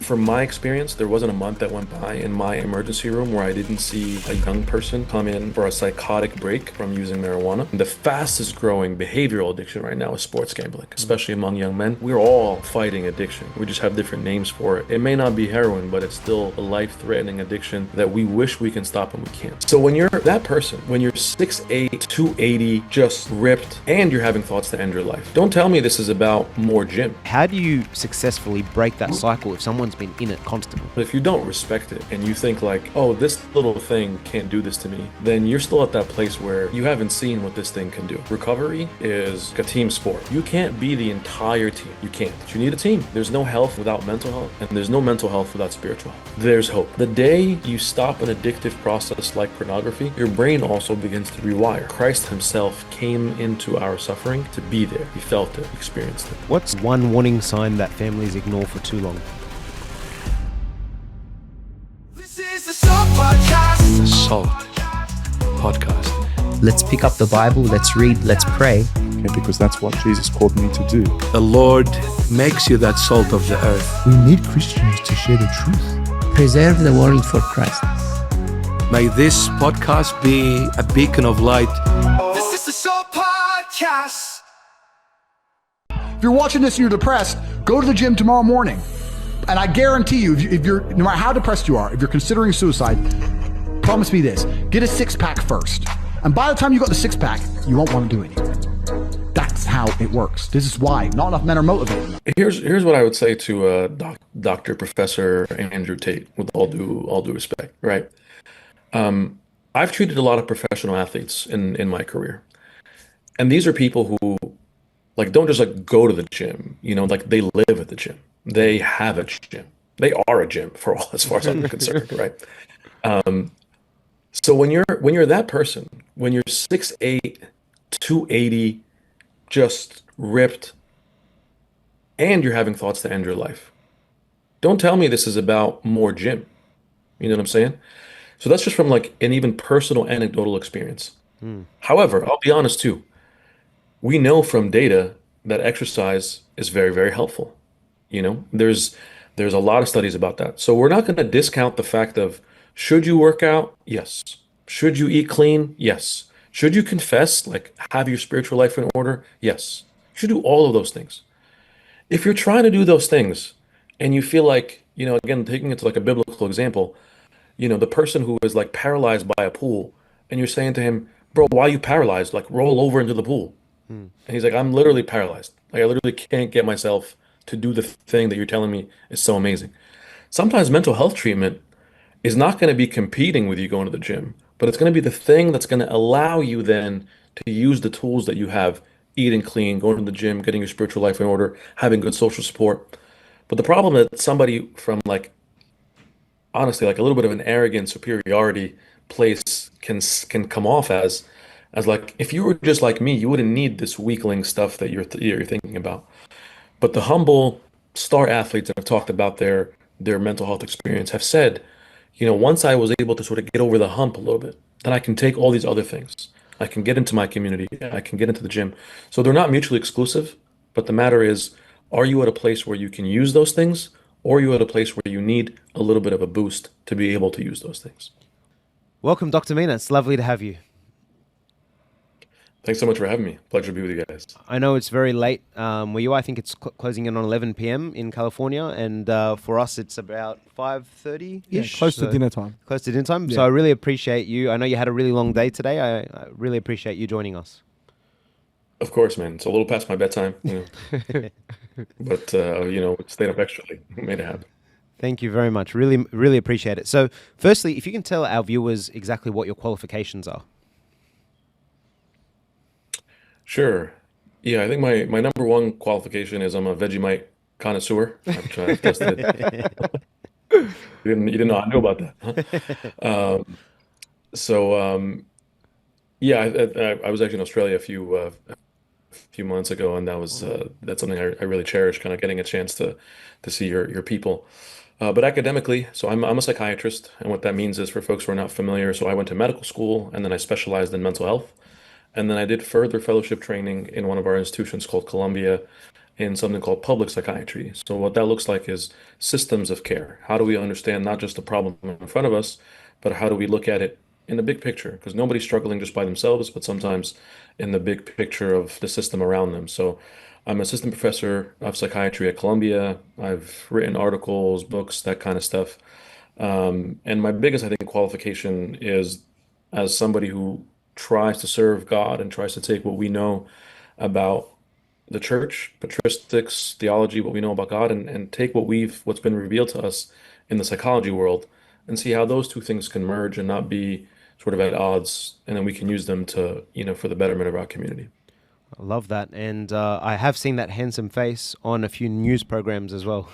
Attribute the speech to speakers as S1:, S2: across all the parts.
S1: From my experience, there wasn't a month that went by in my emergency room where I didn't see a young person come in for a psychotic break from using marijuana. The fastest growing behavioral addiction right now is sports gambling, especially among young men. We're all fighting addiction. We just have different names for it. It may not be heroin, but it's still a life-threatening addiction that we wish we can stop and we can't. So when you're that person, when you're 6'8", 280, just ripped, and you're having thoughts to end your life, don't tell me this is about more gym.
S2: How do you successfully break that cycle if someone's been in it constantly?
S1: If you don't respect it and you think like, oh, this little thing can't do this to me, then you're still at that place where you haven't seen what this thing can do. Recovery is a team sport. You can't be the entire team. You can't. You need a team. There's no health without mental health, and there's no mental health without spiritual health. There's hope. The day you stop an addictive process like pornography, your brain also begins to rewire. Christ himself came into our suffering to be there. He felt it, experienced it.
S2: What's one warning sign that families ignore for too long?
S3: The Salt Podcast.
S4: Let's pick up the Bible, let's read, let's pray.
S5: Okay, because that's what Jesus called me to do.
S3: The Lord makes you that salt of the earth.
S6: We need Christians to share the truth.
S4: Preserve the world for Christ.
S3: May this podcast be a beacon of light.
S7: This is the Salt Podcast.
S8: If you're watching this and you're depressed, go to the gym tomorrow morning. And I guarantee you, if you're, no matter how depressed you are, if you're considering suicide, promise me this, get a six-pack first. And by the time you got the six-pack, you won't want to do anything. That's how it works. This is why not enough men are motivated.
S1: Here's what I would say to Dr. Professor Andrew Tate, with all due respect, right? I've treated a lot of professional athletes in my career. And these are people who like don't just like go to the gym, you know, like they live at the gym. They have a gym. They are a gym for all, as far as I'm concerned, right? So when you're that person, when you're 6'8", 280, just ripped, and you're having thoughts to end your life, don't tell me this is about more gym. You know what I'm saying? So that's just from like an even personal anecdotal experience. However, I'll be honest too. We know from data that exercise is very, very helpful. You know, there's a lot of studies about that. So we're not going to discount the fact of, should you work out? Yes. Should you eat clean? Yes. Should you confess, like have your spiritual life in order? Yes. You should do all of those things. If you're trying to do those things and you feel like, you know, again, taking it to like a biblical example, you know, the person who is like paralyzed by a pool and you're saying to him, bro, why are you paralyzed? Like roll over into the pool. And he's like, I'm literally paralyzed. Like I literally can't get myself to do the thing that you're telling me is so amazing. Sometimes mental health treatment is not going to be competing with you going to the gym, but it's going to be the thing that's going to allow you then to use the tools that you have, eating clean, going to the gym, getting your spiritual life in order, having good social support. But the problem that somebody from like, honestly, like a little bit of an arrogant superiority place can come off as like, if you were just like me, you wouldn't need this weakling stuff that you're thinking about. But the humble star athletes that have talked about their mental health experience have said, you know, once I was able to sort of get over the hump a little bit, then I can take all these other things. I can get into my community. I can get into the gym. So they're not mutually exclusive. But the matter is, are you at a place where you can use those things, or are you at a place where you need a little bit of a boost to be able to use those things?
S2: Welcome, Dr. Mina. It's lovely to have you.
S1: Thanks so much for having me. Pleasure to be with you guys.
S2: I know it's very late where you are. I think it's closing in on 11 p.m. in California, and for us it's about 5:30-ish.
S6: Yeah, close to dinner time.
S2: Close to dinner time.
S6: Yeah.
S2: So I really appreciate you. I know you had a really long day today. I really appreciate you joining us.
S1: Of course, man. It's a little past my bedtime, you know. But, you know, stayed up extra late. Made it happen.
S2: Thank you very much. Really, really appreciate it. So firstly, if you can tell our viewers exactly what your qualifications are. Sure.
S1: Yeah, I think my number one qualification is I'm a Vegemite connoisseur. I've tested it. You didn't know I knew about that, huh? Yeah, I was actually in Australia a few months ago, and that's something I really cherish, kind of getting a chance to see your people. But academically, so I'm a psychiatrist, and what that means is, for folks who are not familiar, so I went to medical school, and then I specialized in mental health. And then I did further fellowship training in one of our institutions called Columbia in something called public psychiatry. So what that looks like is systems of care. How do we understand not just the problem in front of us, but how do we look at it in the big picture? Because nobody's struggling just by themselves, but sometimes in the big picture of the system around them. So I'm assistant professor of psychiatry at Columbia. I've written articles, books, that kind of stuff. And my biggest, I think, qualification is as somebody who tries to serve God and tries to take what we know about the church, patristics, theology, what we know about God, and take what's been revealed to us in the psychology world and see how those two things can merge and not be sort of at odds, and then we can use them to, for the betterment of our community.
S2: I love that. And I have seen that handsome face on a few news programs as well.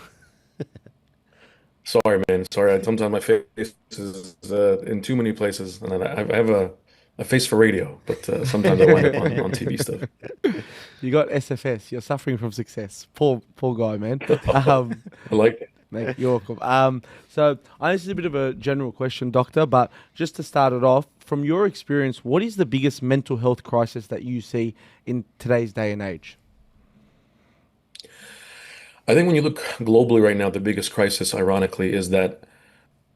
S1: Sorry, man. Sorry. Sometimes my face is in too many places, and I have a face for radio, but sometimes I wind up on TV stuff.
S6: You got SFS. You're suffering from success. Poor guy, man.
S1: I like it.
S6: Mate, you're welcome. So I know this is a bit of a general question, Doctor, but just to start it off, from your experience, what is the biggest mental health crisis that you see in today's day and age?
S1: I think when you look globally right now, the biggest crisis, ironically, is that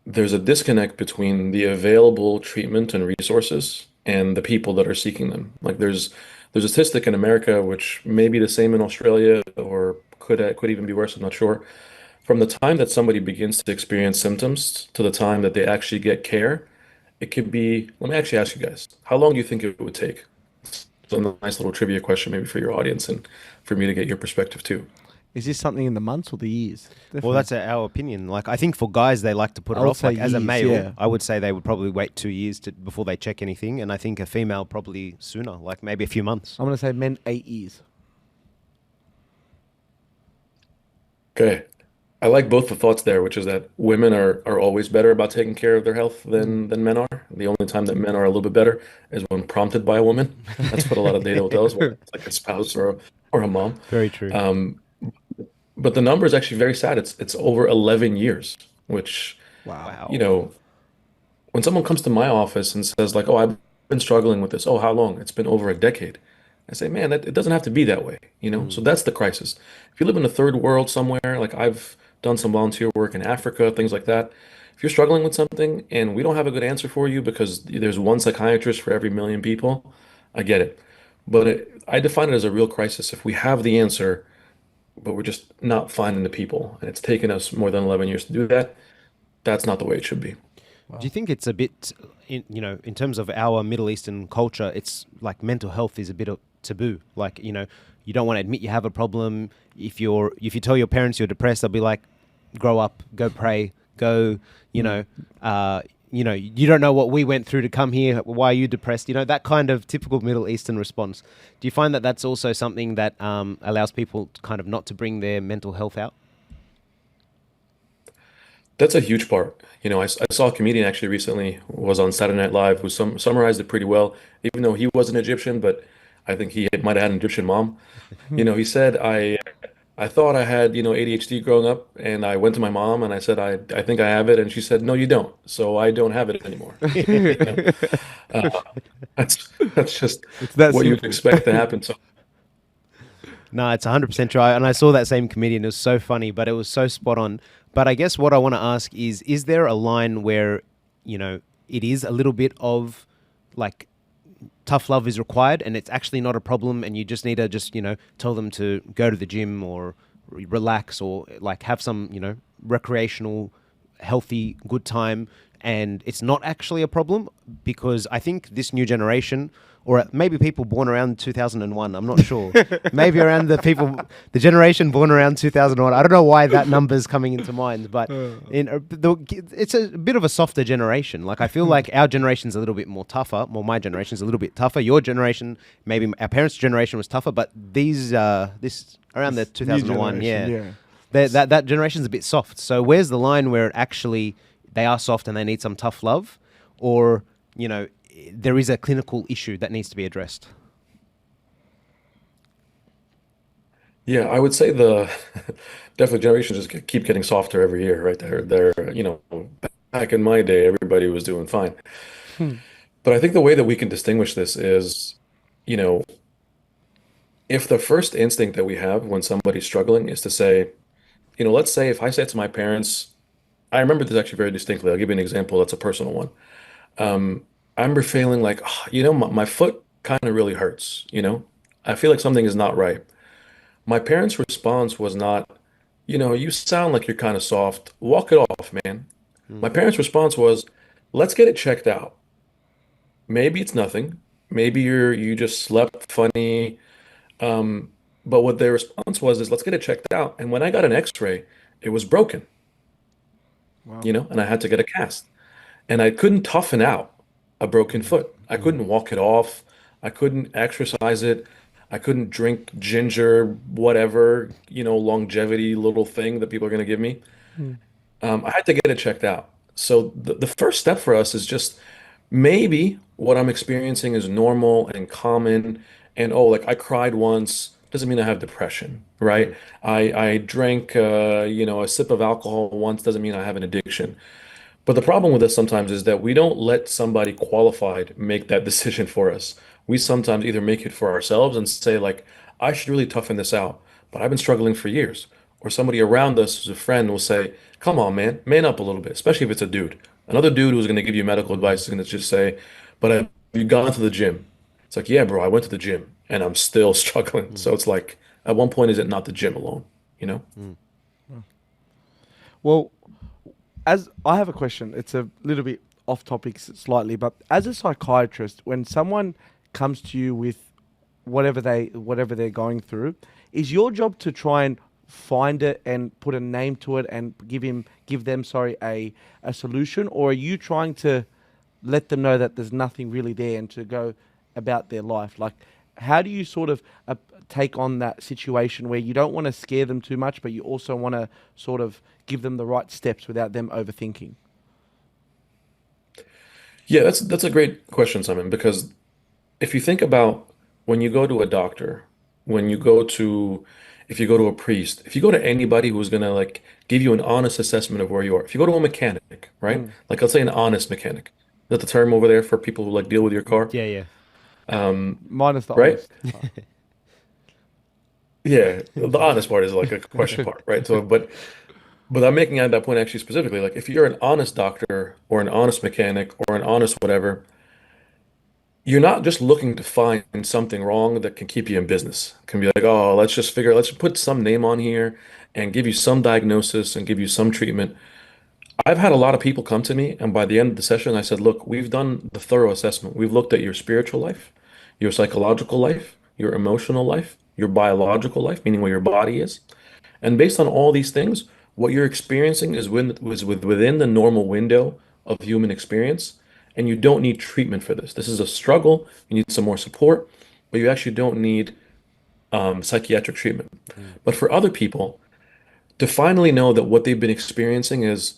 S1: there's a disconnect between the available treatment and resources and the people that are seeking them. Like there's a statistic in America, which may be the same in Australia or could even be worse, I'm not sure. From the time that somebody begins to experience symptoms to the time that they actually get care, it could be, let me actually ask you guys, how long do you think it would take? So a nice little trivia question maybe for your audience and for me to get your perspective too.
S6: Is this something in the months or the years?
S2: Well, that's our opinion. Like, I think for guys, they like to put it off. Like, as a male,
S6: yeah.
S2: I would say they would probably wait 2 years before they check anything. And I think a female probably sooner, like maybe a few months.
S6: I'm going to say men 8 years.
S1: Okay. I like both the thoughts there, which is that women are always better about taking care of their health than men are. The only time that men are a little bit better is when prompted by a woman. That's what a lot of data will tell us, whether it's like a spouse or a mom.
S2: Very true.
S1: But the number is actually very sad. It's over 11 years, which,
S6: Wow.
S1: when someone comes to my office and says like, oh, I've been struggling with this. Oh, how long? It's been over a decade. I say, man, it doesn't have to be that way, So that's the crisis. If you live in a third world somewhere, like I've done some volunteer work in Africa, things like that. If you're struggling with something and we don't have a good answer for you because there's one psychiatrist for every million people, I get it. But I define it as a real crisis. If we have the answer, but we're just not finding the people, and it's taken us more than 11 years to do that, that's not the way it should be.
S2: Do you think it's a bit, in terms of our Middle Eastern culture, it's like mental health is a bit of taboo. Like, you don't want to admit you have a problem. If you tell your parents you're depressed, they'll be like, grow up, go pray, go, you don't know what we went through to come here. Why are you depressed? That kind of typical Middle Eastern response. Do you find that that's also something that allows people to kind of not to bring their mental health out?
S1: That's a huge part. I saw a comedian actually recently was on Saturday Night Live who summarized it pretty well, even though he wasn't Egyptian, but I think he might have had an Egyptian mom. He said, I thought I had, ADHD growing up, and I went to my mom and I said, I think I have it. And she said, no, you don't. So I don't have it anymore. That's just what you'd expect to happen. So
S2: No, it's 100% true. And I saw that same comedian. It was so funny, but it was so spot on. But I guess what I want to ask is there a line where, it is a little bit of like tough love is required and it's actually not a problem and you just need to tell them to go to the gym or relax or like have some, recreational, healthy, good time, and it's not actually a problem? Because I think this new generation, or maybe people born around 2001, I'm not sure. Maybe around the generation born around 2001. I don't know why that number's coming into mind, but it's a bit of a softer generation. Like I feel like our generation's a little bit more tougher. Well, my generation's a little bit tougher. Your generation, maybe our parents' generation was tougher, but this around the 2001, that generation's a bit soft. So where's the line where actually they are soft and they need some tough love, or there is a clinical issue that needs to be addressed?
S1: yeah, I would say definitely generations just keep getting softer every year, right? They're back in my day, everybody was doing fine. But I think the way that we can distinguish this is, if the first instinct that we have when somebody's struggling is to say, let's say if I said to my parents, I remember this actually very distinctly. I'll give you an example that's a personal one. I remember feeling like, my foot kind of really hurts, I feel like something is not right. My parents' response was not, you sound like you're kind of soft. Walk it off, man. My parents' response was, let's get it checked out. Maybe it's nothing. Maybe you just slept funny. Um, but what their response was is, let's get it checked out. And when I got an X-ray, it was broken,
S6: Wow.
S1: and I had to get a cast. And I couldn't toughen out a broken foot. I couldn't walk it off. I couldn't exercise it. I couldn't drink ginger, whatever, longevity little thing that people are going to give me. I had to get it checked out. So the first step for us is just maybe what I'm experiencing is normal and common. And oh, like I cried once doesn't mean I have depression, right? I drank, a sip of alcohol once doesn't mean I have an addiction. But the problem with this sometimes is that we don't let somebody qualified make that decision for us. We sometimes either make it for ourselves and say, like, I should really toughen this out, but I've been struggling for years. Or somebody around us who's a friend will say, come on, man up a little bit, especially if it's a dude. Another dude who's going to give you medical advice is going to just say, but have you gone to the gym? It's like, yeah, bro, I went to the gym and I'm still struggling. So it's like, at one point, is it not the gym alone,
S6: Well, as I have a question, it's a little bit off topic slightly, but as a psychiatrist, when someone comes to you with whatever they're going through, is your job to try and find it and put a name to it and give them a solution, or are you trying to let them know that there's nothing really there and to go about their life? Like, how do you sort of take on that situation where you don't want to scare them too much, but you also want to sort of give them the right steps without them overthinking?
S1: Yeah, that's a great question, Simon, because if you think about when you go to a doctor, if you go to a priest, if you go to anybody who's gonna like give you an honest assessment of where you are, if you go to a mechanic, right? Like let's say an honest mechanic. Is that the term over there for people who like deal with your car?
S2: Yeah.
S6: Minus the
S1: Right?
S6: honest.
S1: Yeah, the honest part is like a question part, right? So, but I'm making at that point actually specifically, like if you're an honest doctor or an honest mechanic or an honest whatever, you're not just looking to find something wrong that can keep you in business. It can be like, oh, let's put some name on here and give you some diagnosis and give you some treatment. I've had a lot of people come to me, and by the end of the session, I said, look, we've done the thorough assessment. We've looked at your spiritual life, your psychological life, your emotional life, your biological life, meaning where your body is. And based on all these things, what you're experiencing was within the normal window of human experience, and you don't need treatment for this. This is a struggle. You need some more support, but you actually don't need psychiatric treatment. But for other people, to finally know that what they've been experiencing is,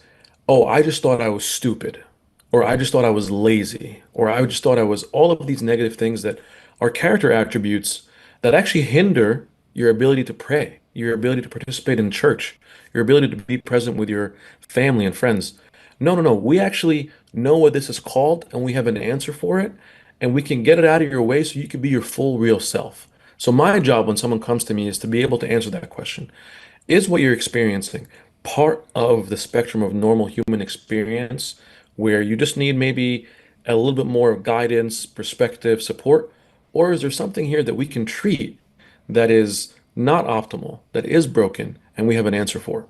S1: oh, I just thought I was stupid, or I just thought I was lazy, or I just thought I was all of these negative things that are character attributes that actually hinder your ability to pray, your ability to participate in church, your ability to be present with your family and friends. No. We actually know what this is called and we have an answer for it and we can get it out of your way so you can be your full, real self. So my job when someone comes to me is to be able to answer that question. Is what you're experiencing part of the spectrum of normal human experience where you just need maybe a little bit more guidance, perspective, support? Or is there something here that we can treat that is not optimal, that is broken, and we have an answer for?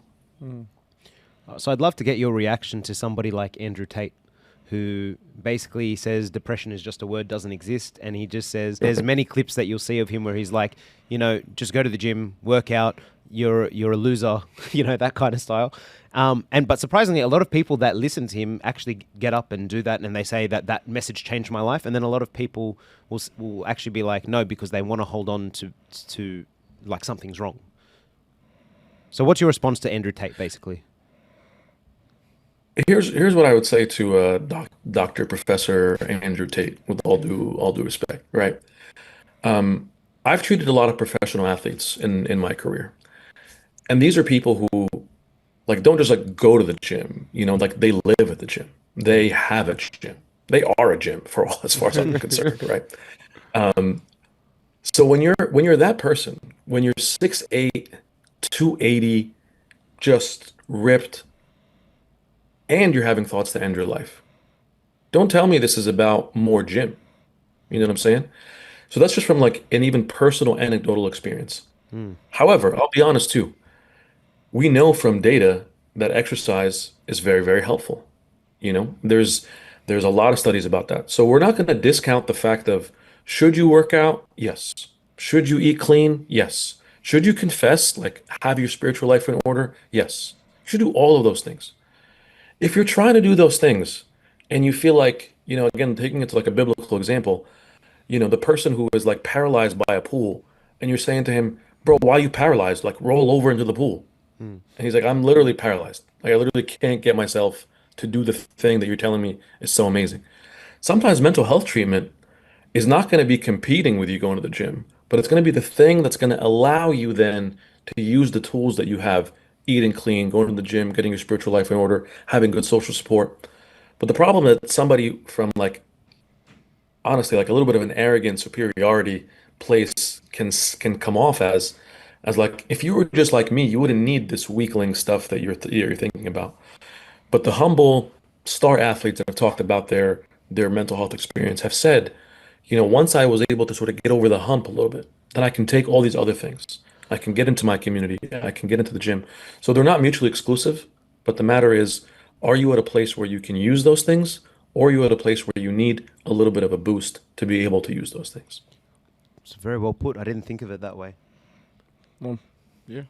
S2: So I'd love to get your reaction to somebody like Andrew Tate, who basically says depression is just a word, doesn't exist. And he just says, there's many clips that you'll see of him where he's like, just go to the gym, work out, you're a loser, that kind of style. But surprisingly, a lot of people that listen to him actually get up and do that, and they say that message changed my life. And then a lot of people will actually be like, no, because they want to hold on to like something's wrong. So what's your response to Andrew Tate, basically?
S1: Here's what I would say to Dr. Professor Andrew Tate, with all due respect, right? I've treated a lot of professional athletes in my career, and these are people who like don't just like go to the gym, like they live at the gym. They have a gym. They are a gym for all as far as I'm concerned, right? So when you're that person, when you're 6'8", 280, just ripped, and you're having thoughts to end your life, don't tell me this is about more gym. You know what I'm saying? So that's just from like an even personal anecdotal experience. However, I'll be honest too. We know from data that exercise is very, very helpful. There's a lot of studies about that. So we're not going to discount the fact of should you work out? Yes. Should you eat clean? Yes. Should you confess, like have your spiritual life in order? Yes. You should do all of those things. If you're trying to do those things and you feel like, again, taking it to like a biblical example, the person who is like paralyzed by a pool, and you're saying to him, bro, why are you paralyzed? Like roll over into the pool. And he's like, I'm literally paralyzed. Like I literally can't get myself to do the thing that you're telling me is so amazing. Sometimes mental health treatment is not going to be competing with you going to the gym, but it's going to be the thing that's going to allow you then to use the tools that you have, eating clean, going to the gym, getting your spiritual life in order, having good social support. But the problem that somebody from like honestly like a little bit of an arrogant superiority place can come off as like if you were just like me, you wouldn't need this weakling stuff that you're thinking about. But the humble star athletes that have talked about their mental health experience have said, once I was able to sort of get over the hump a little bit, then I can take all these other things. I can get into my community, I can get into the gym. So they're not mutually exclusive, but the matter is, are you at a place where you can use those things, or are you at a place where you need a little bit of a boost to be able to use those things?
S2: It's very well put. I didn't think of it that way.
S6: Well, yeah.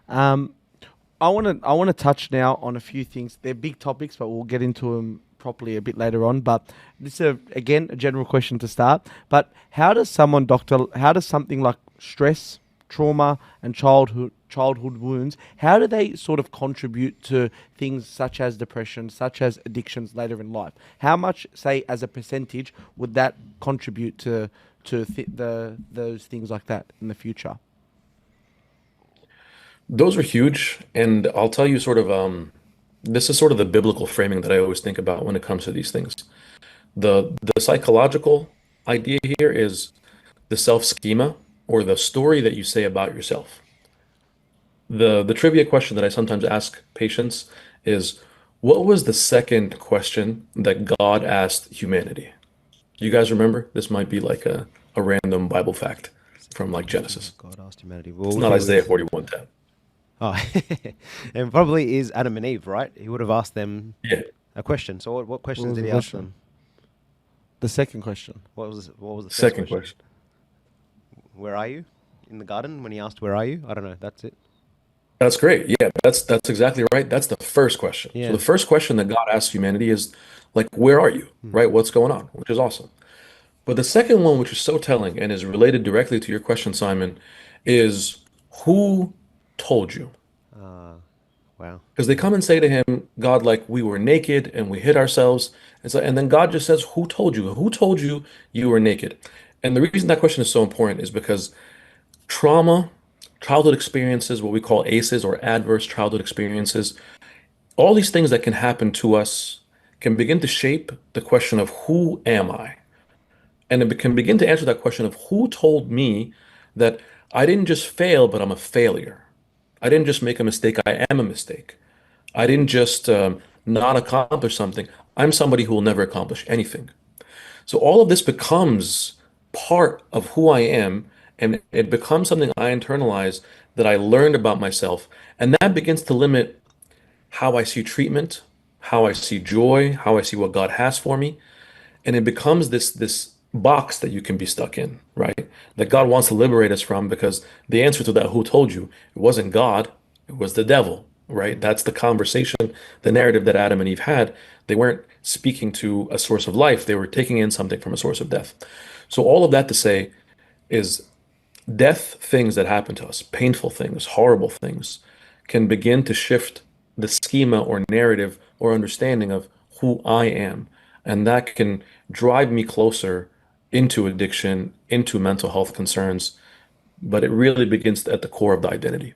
S6: I want to touch now on a few things. They're big topics, but we'll get into them properly a bit later on. But this is again a general question to start. But how does something like stress, trauma, and childhood wounds, how do they sort of contribute to things such as depression, such as addictions later in life? How much, say, as a percentage, would that contribute to those things like that in the future?
S1: Those are huge, and I'll tell you sort of this is sort of the biblical framing that I always think about when it comes to these things. The psychological idea here is the self-schema or the story that you say about yourself. The trivia question that I sometimes ask patients is, what was the second question that God asked humanity? You guys remember? This might be like a random Bible fact from like Genesis.
S2: God asked humanity.
S1: It's not Isaiah 41:10.
S2: Oh, and probably is Adam and Eve, right? He would have asked them a question. So what questions
S6: was
S2: did
S6: the
S2: he ask
S6: question?
S2: them?
S6: The second question.
S2: What was the first
S1: Second question.
S2: Where are you? In the garden when he asked, where are you? I don't know. That's it.
S1: That's great. Yeah, that's exactly right. That's the first question.
S2: Yeah.
S1: So the first question that God asks humanity is like, where are you? Right? What's going on? Which is awesome. But the second one, which is so telling and is related directly to your question, Simon, is who told you?
S2: Wow.
S1: Because they come and say to him, God, like we were naked and we hid ourselves. And then God just says, who told you? Who told you you were naked? And the reason that question is so important is because trauma, childhood experiences, what we call ACEs or adverse childhood experiences, all these things that can happen to us can begin to shape the question of who am I? And it can begin to answer that question of who told me that I didn't just fail, but I'm a failure. I didn't just make a mistake, I am a mistake. I didn't just not accomplish something. I'm somebody who will never accomplish anything. So all of this becomes part of who I am, and it becomes something I internalize that I learned about myself. And that begins to limit how I see treatment, how I see joy, how I see what God has for me. And it becomes this box that you can be stuck in, right? That God wants to liberate us from, because the answer to that, who told you, it wasn't God, it was the devil, right? That's the conversation, the narrative that Adam and Eve had. They weren't speaking to a source of life, they were taking in something from a source of death. So all of that to say is death, things that happen to us, painful things, horrible things, can begin to shift the schema or narrative or understanding of who I am. And that can drive me closer into addiction, into mental health concerns, but it really begins at the core of the identity.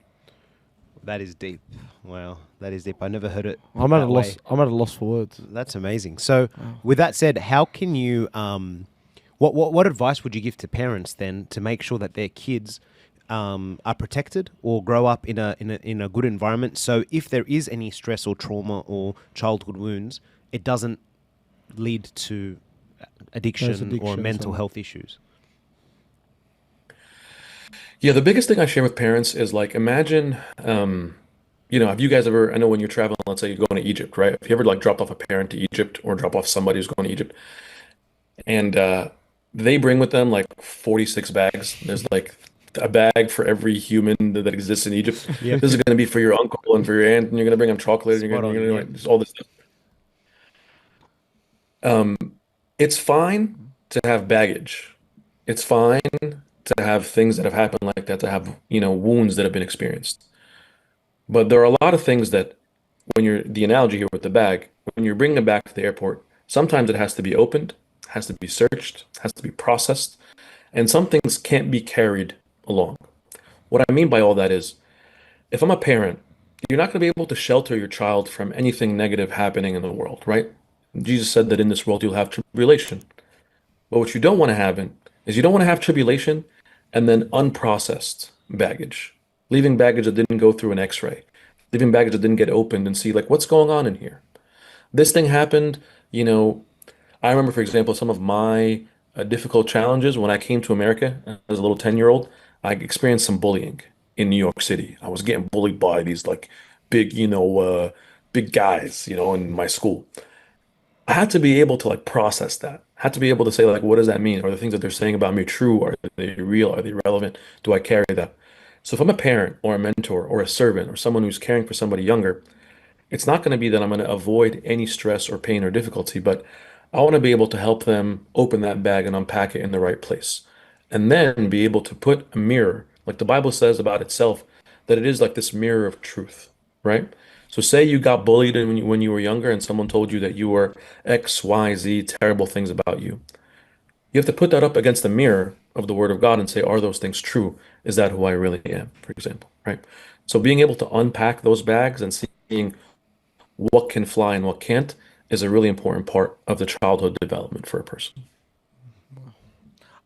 S2: That is deep. Wow, that is deep. I never heard it.
S6: I'm at
S2: that
S6: a loss.
S2: way.
S6: I'm at a loss for words.
S2: That's amazing. So, with that said, how can you, What advice would you give to parents then to make sure that their kids are protected or grow up in a good environment? So if there is any stress or trauma or childhood wounds, it doesn't lead to addiction or mental health issues.
S1: Yeah, the biggest thing I share with parents is like imagine, have you guys ever, I know when you're traveling, let's say you're going to Egypt, right? If you ever like dropped off a parent to Egypt or drop off somebody who's going to Egypt and they bring with them like 46 bags. There's like a bag for every human that exists in Egypt.
S2: Yeah.
S1: This is going to be for your uncle and for your aunt, and you're going to bring them chocolate, and
S2: Spot on,
S1: you're
S2: yeah.
S1: going to just all this stuff. It's fine to have baggage. It's fine to have things that have happened like that, to have, wounds that have been experienced. But there are a lot of things that when you're, the analogy here with the bag, when you're bringing it back to the airport, sometimes it has to be opened, has to be searched, has to be processed, and some things can't be carried along. What I mean by all that is, if I'm a parent, you're not going to be able to shelter your child from anything negative happening in the world, right? Jesus said that in this world you'll have tribulation. But what you don't want to happen is you don't want to have tribulation and then unprocessed baggage, leaving baggage that didn't go through an x-ray, leaving baggage that didn't get opened and see like what's going on in here. This thing happened, I remember, for example, some of my difficult challenges when I came to America as a little 10-year-old. I experienced some bullying in New York City. I was getting bullied by these like big, big guys, in my school. I had to be able to like process that. I had to be able to say like, what does that mean? Are the things that they're saying about me true? Are they real? Are they relevant? Do I carry that? So if I'm a parent or a mentor or a servant or someone who's caring for somebody younger, it's not going to be that I'm going to avoid any stress or pain or difficulty, but I want to be able to help them open that bag and unpack it in the right place. And then be able to put a mirror, like the Bible says about itself, that it is like this mirror of truth, right? So say you got bullied when you were younger and someone told you that you were X, Y, Z, terrible things about you. You have to put that up against the mirror of the Word of God and say, are those things true? Is that who I really am, for example, right? So being able to unpack those bags and seeing what can fly and what can't is a really important part of the childhood development for a person.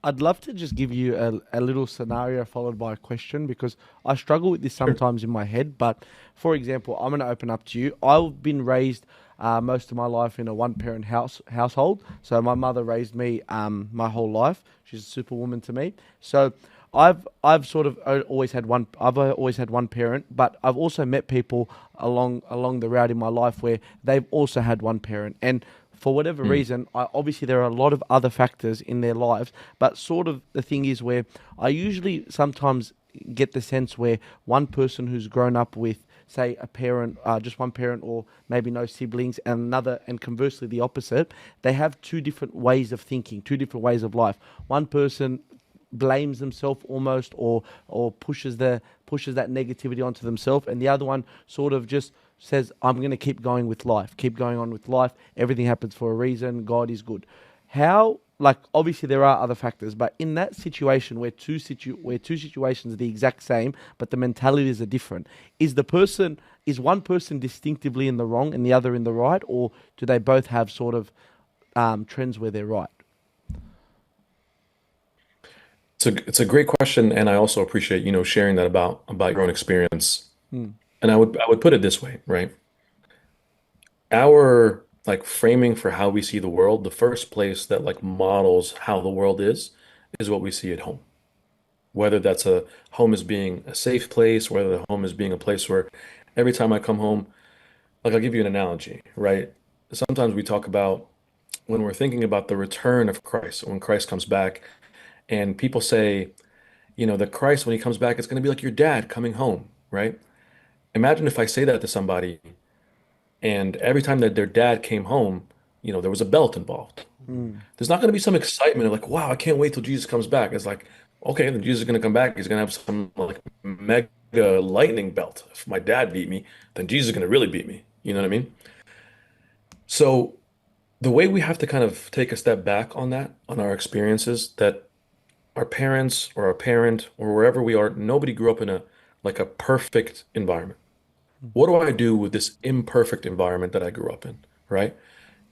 S6: I'd love to just give you a little scenario followed by a question, because I struggle with this sometimes in my head. But for example, I'm going to open up to you. I've been raised most of my life in a one-parent household. So my mother raised me my whole life. She's a superwoman to me. So I've sort of always had one. I've always had one parent, but I've also met people along the route in my life where they've also had one parent. And for whatever reason, obviously there are a lot of other factors in their lives, but sort of the thing is where I usually sometimes get the sense where one person who's grown up with, say, a parent, just one parent, or maybe no siblings, and another, and conversely the opposite, they have two different ways of thinking, two different ways of life. One person blames themselves almost, or pushes that negativity onto themselves, and the other one sort of just says, I'm going to keep going with life, keep going on with life. Everything happens for a reason. God is good. How, like, obviously there are other factors, but in that situation where two situations are the exact same, but the mentalities are different, is one person distinctively in the wrong and the other in the right, or do they both have sort of trends where they're right?
S1: It's a great question, and I also appreciate sharing that about your own experience. And I would put it this way, right? Our like framing for how we see the world, the first place that like models how the world is what we see at home. Whether that's a home as being a safe place, whether the home is being a place where every time I come home, like I'll give you an analogy, right? Sometimes we talk about when we're thinking about the return of Christ, when Christ comes back, and people say, that Christ, when he comes back, it's going to be like your dad coming home, right? Imagine if I say that to somebody, and every time that their dad came home, there was a belt involved. There's not going to be some excitement of like, wow, I can't wait till Jesus comes back. It's like, okay, then Jesus is going to come back. He's going to have some like mega lightning belt. If my dad beat me, then Jesus is going to really beat me. You know what I mean? So the way we have to kind of take a step back on that, on our experiences, that our parents or our parent or wherever we are, nobody grew up in a perfect environment. What do I do with this imperfect environment that I grew up in, right?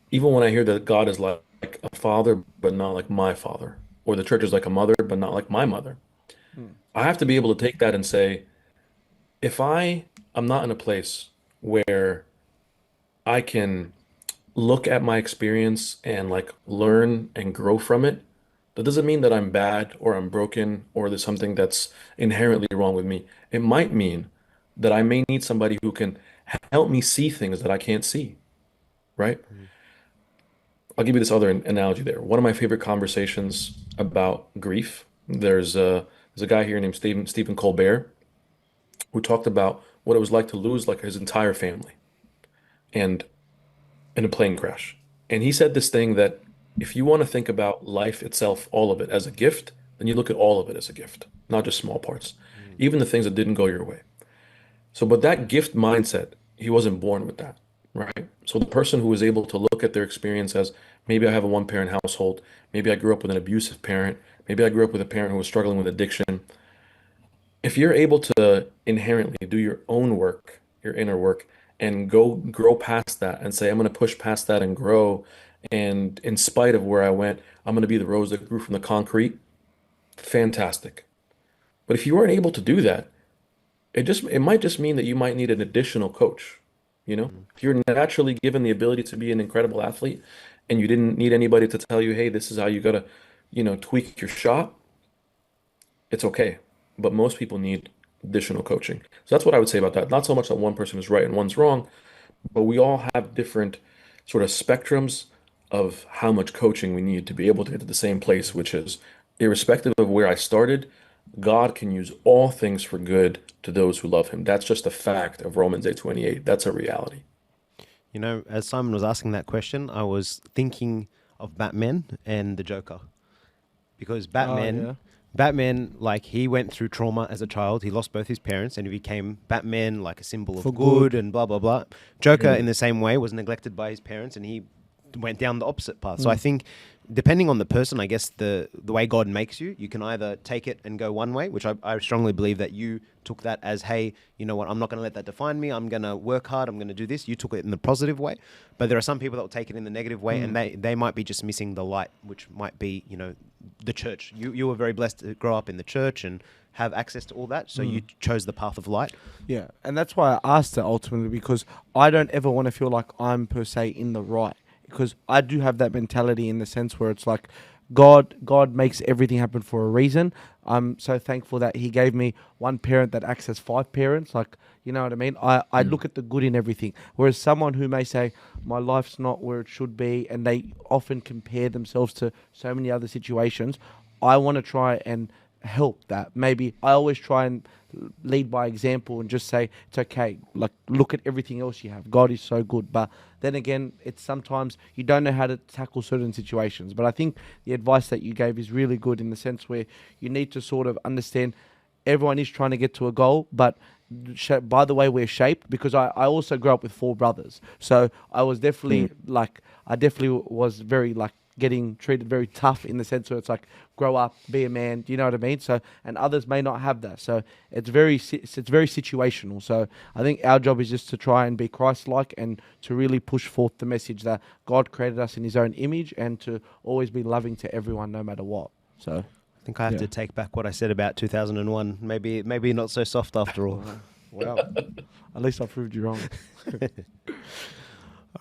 S1: Even when I hear that God is like like a father, but not like my father, or the church is like a mother, but not like my mother. I have to be able to take that and say, if I am not in a place where I can look at my experience and like learn and grow from it, that doesn't mean that I'm bad or I'm broken or there's something that's inherently wrong with me. It might mean that I may need somebody who can help me see things that I can't see, right? I'll give you this other analogy there. One of my favorite conversations about grief, there's a guy here named Stephen Colbert who talked about what it was like to lose like his entire family and in a plane crash. And he said this thing that if you want to think about life itself, all of it as a gift, then you look at all of it as a gift, not just small parts, even the things that didn't go your way. So, but that gift mindset, he wasn't born with that, right? So the person who is able to look at their experience as maybe I have a one-parent household, maybe I grew up with an abusive parent, maybe I grew up with a parent who was struggling with addiction. If you're able to inherently do your own work, your inner work, and go grow past that and say, I'm going to push past that and grow. And in spite of where I went, I'm going to be the rose that grew from the concrete. Fantastic. But if you weren't able to do that, it might just mean that you might need an additional coach. You know, if you're naturally given the ability to be an incredible athlete and you didn't need anybody to tell you, hey, this is how you gotta, tweak your shot, it's okay. But most people need additional coaching. So that's what I would say about that. Not so much that one person is right and one's wrong, but we all have different sort of spectrums of how much coaching we need to be able to get to the same place, which is irrespective of where I started, God can use all things for good to those who love him. That's just a fact of Romans 8:28. That's a reality.
S2: You know, as Simon was asking that question, I was thinking of Batman and the Joker. Because Batman, like, he went through trauma as a child. He lost both his parents and he became Batman, like a symbol of good and blah, blah, blah. Joker, in the same way, was neglected by his parents and he went down the opposite path. So I think depending on the person, I guess the way God makes you, you can either take it and go one way, which I strongly believe that you took that as, hey, you know what, I'm not going to let that define me. I'm going to work hard. I'm going to do this. You took it in the positive way. But there are some people that will take it in the negative way and they might be just missing the light, which might be, the church. You were very blessed to grow up in the church and have access to all that. So you chose the path of light.
S6: Yeah. And that's why I asked it ultimately, because I don't ever want to feel like I'm per se in the right. Because I do have that mentality in the sense where it's like God makes everything happen for a reason. I'm so thankful that he gave me one parent that acts as 5 parents. Like, you know what I mean? I look at the good in everything. Whereas someone who may say, my life's not where it should be, and they often compare themselves to so many other situations, I want to try and help that. Maybe I always try and lead by example and just say, it's okay. Like, look at everything else you have. God is so good. But then again, it's sometimes you don't know how to tackle certain situations. But I think the advice that you gave is really good in the sense where you need to sort of understand everyone is trying to get to a goal, but by the way we're shaped, because I also grew up with 4 brothers. So I was definitely I definitely was very getting treated very tough in the sense where it's like, grow up, be a man. Do you know what I mean? So, and others may not have that. So it's very situational. So I think our job is just to try and be Christ-like and to really push forth the message that God created us in his own image and to always be loving to everyone no matter what. So
S2: I think I have to take back what I said about 2001. Maybe not so soft after all.
S6: Well, at least I proved you wrong.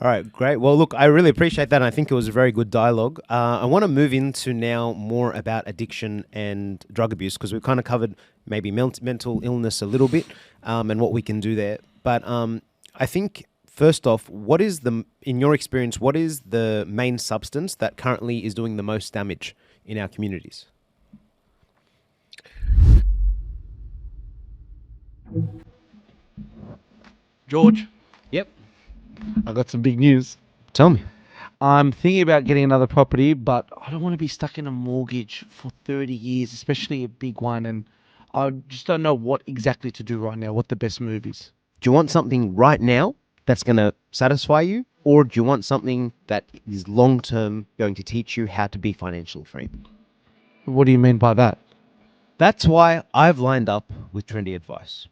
S2: All right, great. Well, look, I really appreciate that. And I think it was a very good dialogue. I want to move into now more about addiction and drug abuse, because we've kind of covered maybe mental illness a little bit and what we can do there. But I think, first off, in your experience, what is the main substance that currently is doing the most damage in our communities?
S6: George,
S2: Yep.
S6: I got some big news.
S2: Tell me.
S6: I'm thinking about getting another property, but I don't want to be stuck in a mortgage for 30 years, especially a big one. And I just don't know what exactly to do right now, what the best move is.
S2: Do you want something right now that's going to satisfy you? Or do you want something that is long-term going to teach you how to be financially free?
S6: What do you mean by that?
S2: That's why I've lined up with Trendy Advice.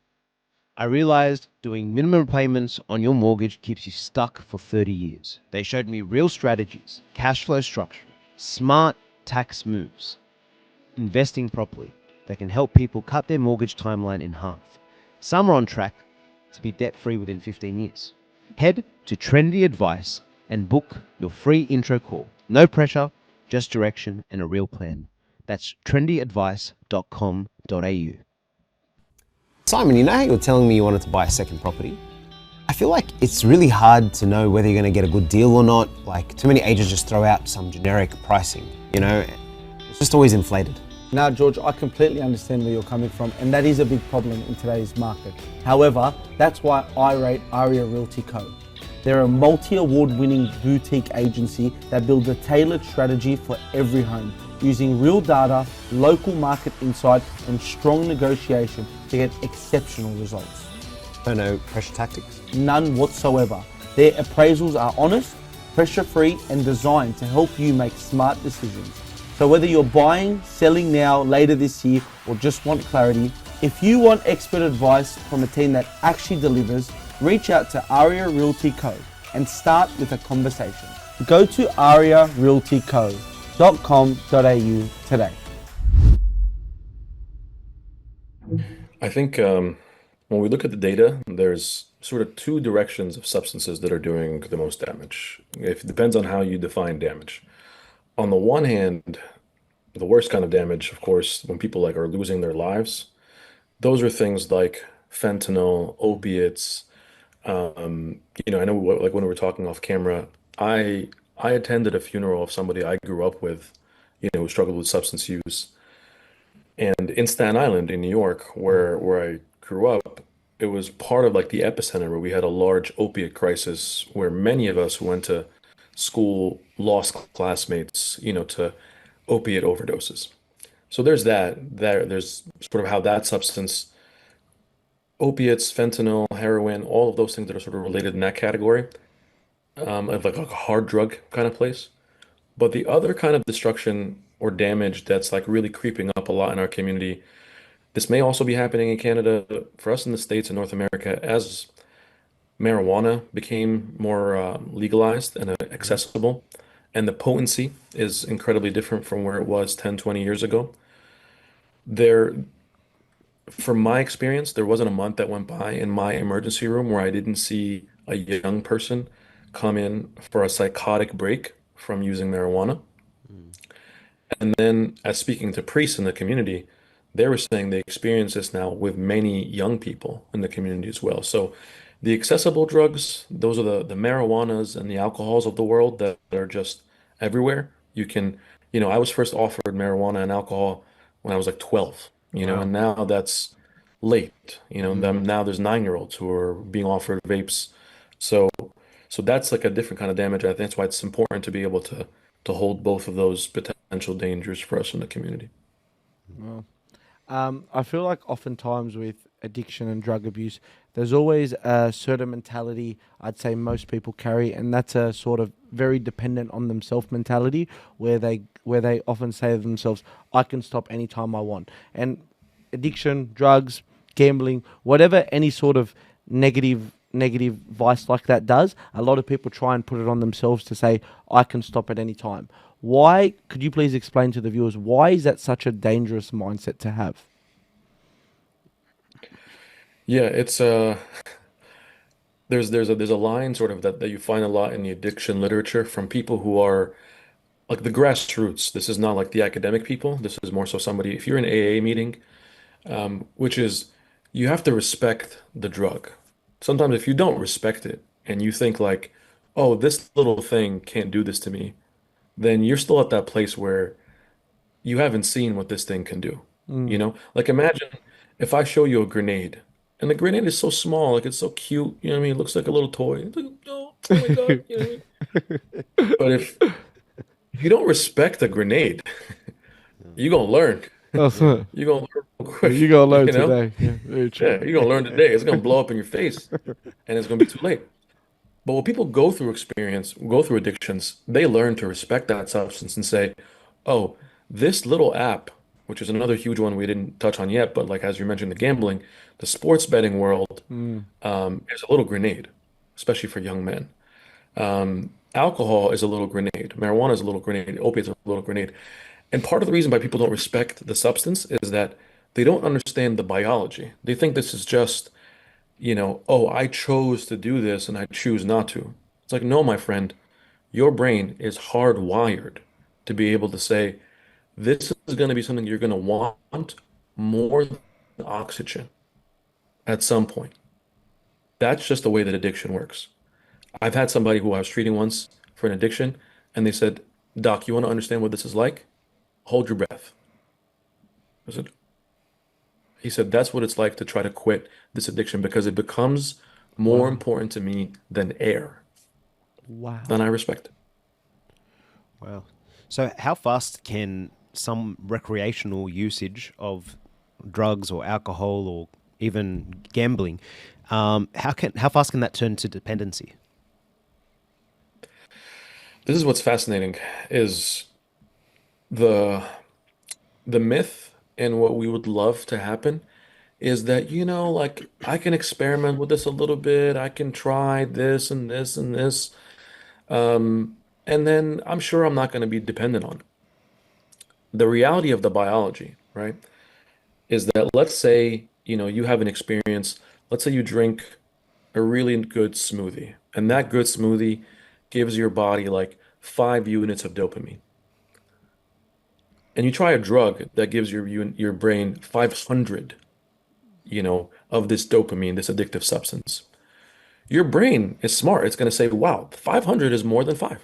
S2: I realized doing minimum payments on your mortgage keeps you stuck for 30 years. They showed me real strategies, cash flow structure, smart tax moves, investing properly that can help people cut their mortgage timeline in half. Some are on track to be debt-free within 15 years. Head to Trendy Advice and book your free intro call. No pressure, just direction and a real plan. That's trendyadvice.com.au.
S9: Simon, you know how you were telling me you wanted to buy a second property? I feel like it's really hard to know whether you're going to get a good deal or not. Like, too many agents just throw out some generic pricing, you know? It's just always inflated.
S6: Now, George, I completely understand where you're coming from, and that is a big problem in today's market. However, that's why I rate Aria Realty Co. They're a multi-award-winning boutique agency that builds a tailored strategy for every home, using real data, local market insight, and strong negotiation to get exceptional results.
S9: So no pressure tactics?
S6: None whatsoever. Their appraisals are honest, pressure-free, and designed to help you make smart decisions. So whether you're buying, selling now, later this year, or just want clarity, if you want expert advice from a team that actually delivers, reach out to Aria Realty Co. and start with a conversation. Go to ariarealtyco.com.au today.
S1: I think when we look at the data, there's sort of two directions of substances that are doing the most damage. It depends on how you define damage. On the one hand, the worst kind of damage, of course, when people like are losing their lives, those are things like fentanyl, opiates. I know like when we were talking off camera, I attended a funeral of somebody I grew up with, who struggled with substance use. And in Staten Island in New York, where I grew up, it was part of like the epicenter where we had a large opiate crisis where many of us who went to school lost classmates, to opiate overdoses. So there's that. There's sort of how that substance, opiates, fentanyl, heroin, all of those things that are sort of related in that category, of like a hard drug kind of place. But the other kind of destruction or damage that's like really creeping up a lot in our community, this may also be happening in Canada, for us in the States and North America, as marijuana became more legalized and accessible, and the potency is incredibly different from where it was 10, 20 years ago. From my experience, there wasn't a month that went by in my emergency room where I didn't see a young person come in for a psychotic break from using marijuana. And then, as speaking to priests in the community, they were saying they experience this now with many young people in the community as well. So the accessible drugs, those are the marijuanas and the alcohols of the world that are just everywhere. You can, I was first offered marijuana and alcohol when I was like 12,
S6: Wow.
S1: and now that's late, now there's 9-year-olds who are being offered vapes. So that's like a different kind of damage. I think that's why it's important to be able to hold both of those potential dangers for us in the community.
S6: Well, I feel like oftentimes with addiction and drug abuse, there's always a certain mentality I'd say most people carry, and that's a sort of very dependent on themselves mentality, where they often say to themselves, I can stop anytime I want. And addiction, drugs, gambling, whatever any sort of negative vice like that does, a lot of people try and put it on themselves to say, I can stop at any time. Why, could you please explain to the viewers, why is that such a dangerous mindset to have?
S1: Yeah, it's there's a line sort of that you find a lot in the addiction literature from people who are like the grassroots. This is not like the academic people. This is more so somebody, if you're in an AA meeting, which is you have to respect the drug. Sometimes if you don't respect it and you think like, oh, this little thing can't do this to me, then you're still at that place where you haven't seen what this thing can do. Like imagine if I show you a grenade and the grenade is so small, like it's so cute, you know what I mean? It looks like a little toy. It's like, oh my God, you know what I mean? But if you don't respect a grenade, you're gonna learn. You're gonna learn real quick.
S6: You gotta learn
S1: you know?
S6: today. Yeah, very true.
S1: Yeah, you're gonna learn today. It's gonna blow up in your face, and it's gonna be too late. But when people go through addictions, they learn to respect that substance and say, "Oh, this little app which is another huge one we didn't touch on yet, but like as you mentioned, the gambling, the sports betting world is a little grenade, especially for young men. Alcohol is a little grenade. Marijuana is a little grenade. Opiates are a little grenade. And part of the reason why people don't respect the substance is that they don't understand the biology. They think this is just, oh, I chose to do this and I choose not to. It's like, no, my friend, your brain is hardwired to be able to say, this is going to be something you're going to want more than oxygen at some point. That's just the way that addiction works. I've had somebody who I was treating once for an addiction, and they said, Doc, you want to understand what this is like? Hold your breath. He said, that's what it's like to try to quit this addiction because it becomes more important to me than air.
S6: Wow.
S1: Then I respect it.
S2: Wow. So how fast can some recreational usage of drugs or alcohol or even gambling, how fast can that turn to dependency?
S1: This is what's fascinating is the myth and what we would love to happen is that, like I can experiment with this a little bit. I can try this and this and this. And then I'm sure I'm not going to be dependent on it. The reality of the biology, right, is that let's say, you have an experience. Let's say you drink a really good smoothie, and that good smoothie gives your body like 5 units of dopamine. And you try a drug that gives your brain 500, of this dopamine, this addictive substance. Your brain is smart. It's going to say, wow, 500 is more than 5.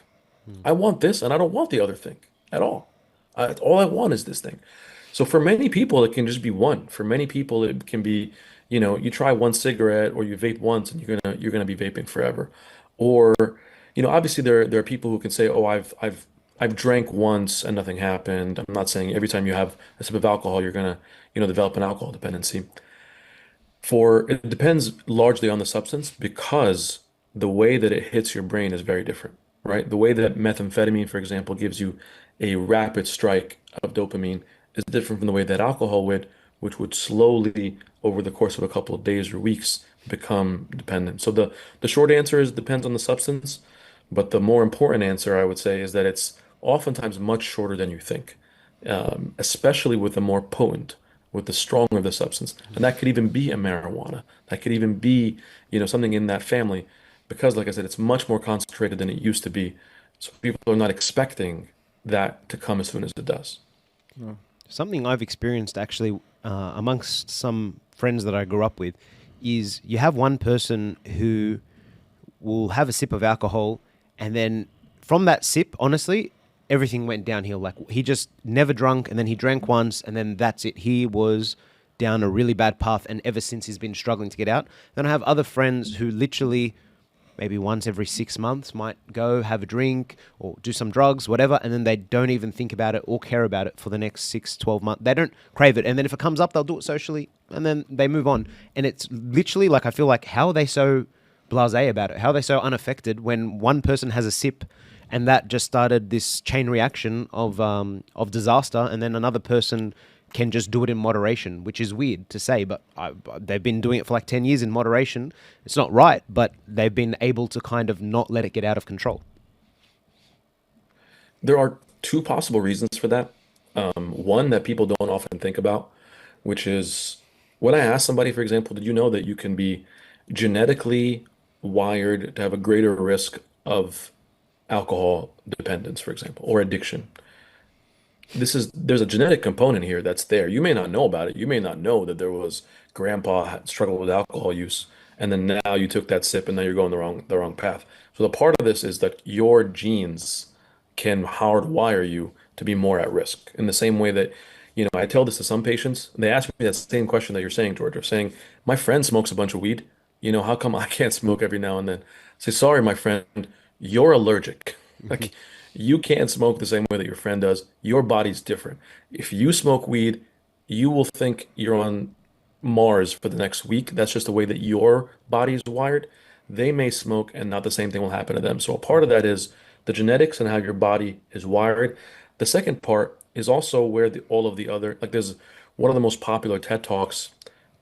S1: I want this and I don't want the other thing at all. All I want is this thing. So for many people, it can just be one. For many people, it can be, you try one cigarette or you vape once and you're gonna be vaping forever. Or, obviously there are people who can say, oh, I've drank once and nothing happened. I'm not saying every time you have a sip of alcohol, you're gonna, develop an alcohol dependency. It depends largely on the substance because the way that it hits your brain is very different, right? The way that methamphetamine, for example, gives you a rapid strike of dopamine is different from the way that alcohol would, which would slowly, over the course of a couple of days or weeks, become dependent. So the short answer is depends on the substance, but the more important answer, I would say, is that it's oftentimes much shorter than you think, especially with the more potent, with the stronger the substance. And that could even be a marijuana. That could even be, something in that family, because like I said, it's much more concentrated than it used to be. So people are not expecting that to come as soon as it does.
S2: Something I've experienced actually amongst some friends that I grew up with is you have one person who will have a sip of alcohol and then from that sip, honestly, everything went downhill. Like he just never drunk and then he drank once and then that's it. He was down a really bad path and ever since he's been struggling to get out. Then I have other friends who literally maybe once every 6 months might go have a drink or do some drugs, whatever, and then they don't even think about it or care about it for the next 6-12 months. They don't crave it. And then if it comes up, they'll do it socially and then they move on. And it's literally like, I feel like, how are they so blasé about it? How are they so unaffected when one person has a sip and that just started this chain reaction of disaster, and then another person can just do it in moderation, which is weird to say, but they've been doing it for like 10 years in moderation. It's not right, but they've been able to kind of not let it get out of control.
S1: There are two possible reasons for that. One that people don't often think about, which is when I ask somebody, for example, did you know that you can be genetically wired to have a greater risk of alcohol dependence, for example, or addiction? There's a genetic component here that's there. You may not know about it. You may not know that there was grandpa had struggled with alcohol use, and then now you took that sip and now you're going the wrong path. So the part of this is that your genes can hardwire you to be more at risk. In the same way that, I tell this to some patients, and they ask me that same question that you're saying, George, of saying, my friend smokes a bunch of weed. How come I can't smoke every now and then? I say, sorry, my friend, you're allergic. Like, you can't smoke the same way that your friend does. Your body's different. If you smoke weed, you will think you're on Mars for the next week. That's just the way that your body's wired. They may smoke and not the same thing will happen to them. So a part of that is the genetics and how your body is wired. The second part is also where all of the other, like there's one of the most popular TED Talks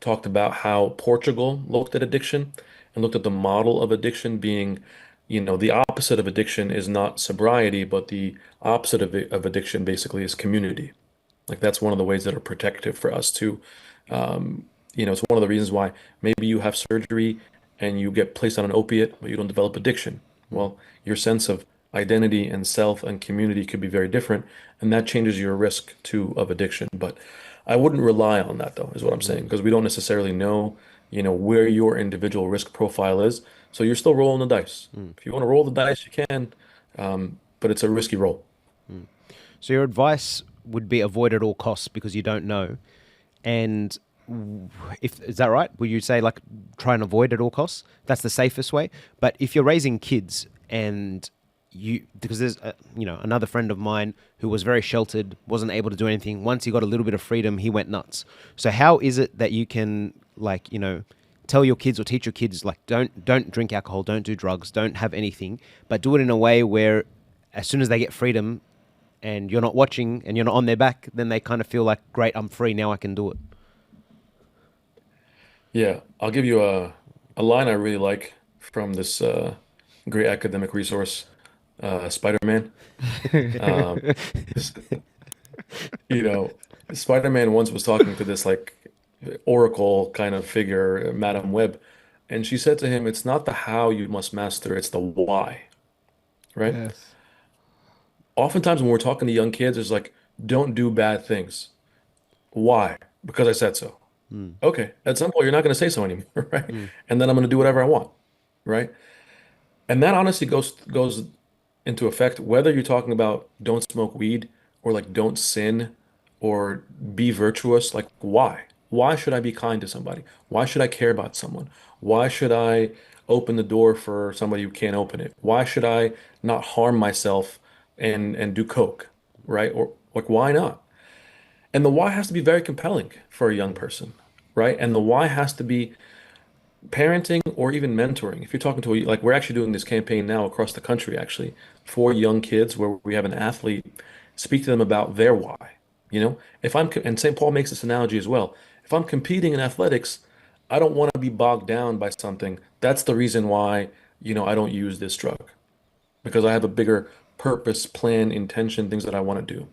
S1: talked about how Portugal looked at addiction and looked at the model of addiction being, the opposite of addiction is not sobriety, but the opposite of addiction basically is community. Like that's one of the ways that are protective for us too. It's one of the reasons why maybe you have surgery and you get placed on an opiate, but you don't develop addiction. Well, your sense of identity and self and community could be very different, and that changes your risk too of addiction. But I wouldn't rely on that though, is what I'm saying, because we don't necessarily know, where your individual risk profile is. So you're still rolling the dice. If you want to roll the dice, you can, but it's a risky roll.
S2: So your advice would be avoid at all costs because you don't know. And is that right? Would you say like try and avoid at all costs? That's the safest way. But if you're raising kids and because there's another friend of mine who was very sheltered, wasn't able to do anything. Once he got a little bit of freedom, he went nuts. So how is it that you can tell your kids or teach your kids don't drink alcohol, don't do drugs, don't have anything, but do it in a way where as soon as they get freedom and you're not watching and you're not on their back, then they kind of feel like, great, I'm free, now I can do it.
S1: Yeah, I'll give you a line I really like from this great academic resource, Spider-Man. Um, Spider-Man once was talking to this like oracle kind of figure, Madam Web, and she said to him, "It's not the how you must master, it's the why." Right?
S6: Yes.
S1: Oftentimes when we're talking to young kids, it's like, "Don't do bad things." Why? Because I said so. Okay, at some point you're not going to say so anymore, right? And then I'm going to do whatever I want, right? And that honestly goes into effect whether you're talking about don't smoke weed or like don't sin or be virtuous. Like why? Why should I be kind to somebody? Why should I care about someone? Why should I open the door for somebody who can't open it? Why should I not harm myself and do coke, right? Or like why not? And the why has to be very compelling for a young person, right? And the why has to be parenting or even mentoring. If you're talking to like we're actually doing this campaign now across the country actually for young kids where we have an athlete speak to them about their why. If and St. Paul makes this analogy as well. If I'm competing in athletics, I don't want to be bogged down by something. That's the reason why, I don't use this drug because I have a bigger purpose, plan, intention, things that I want to do.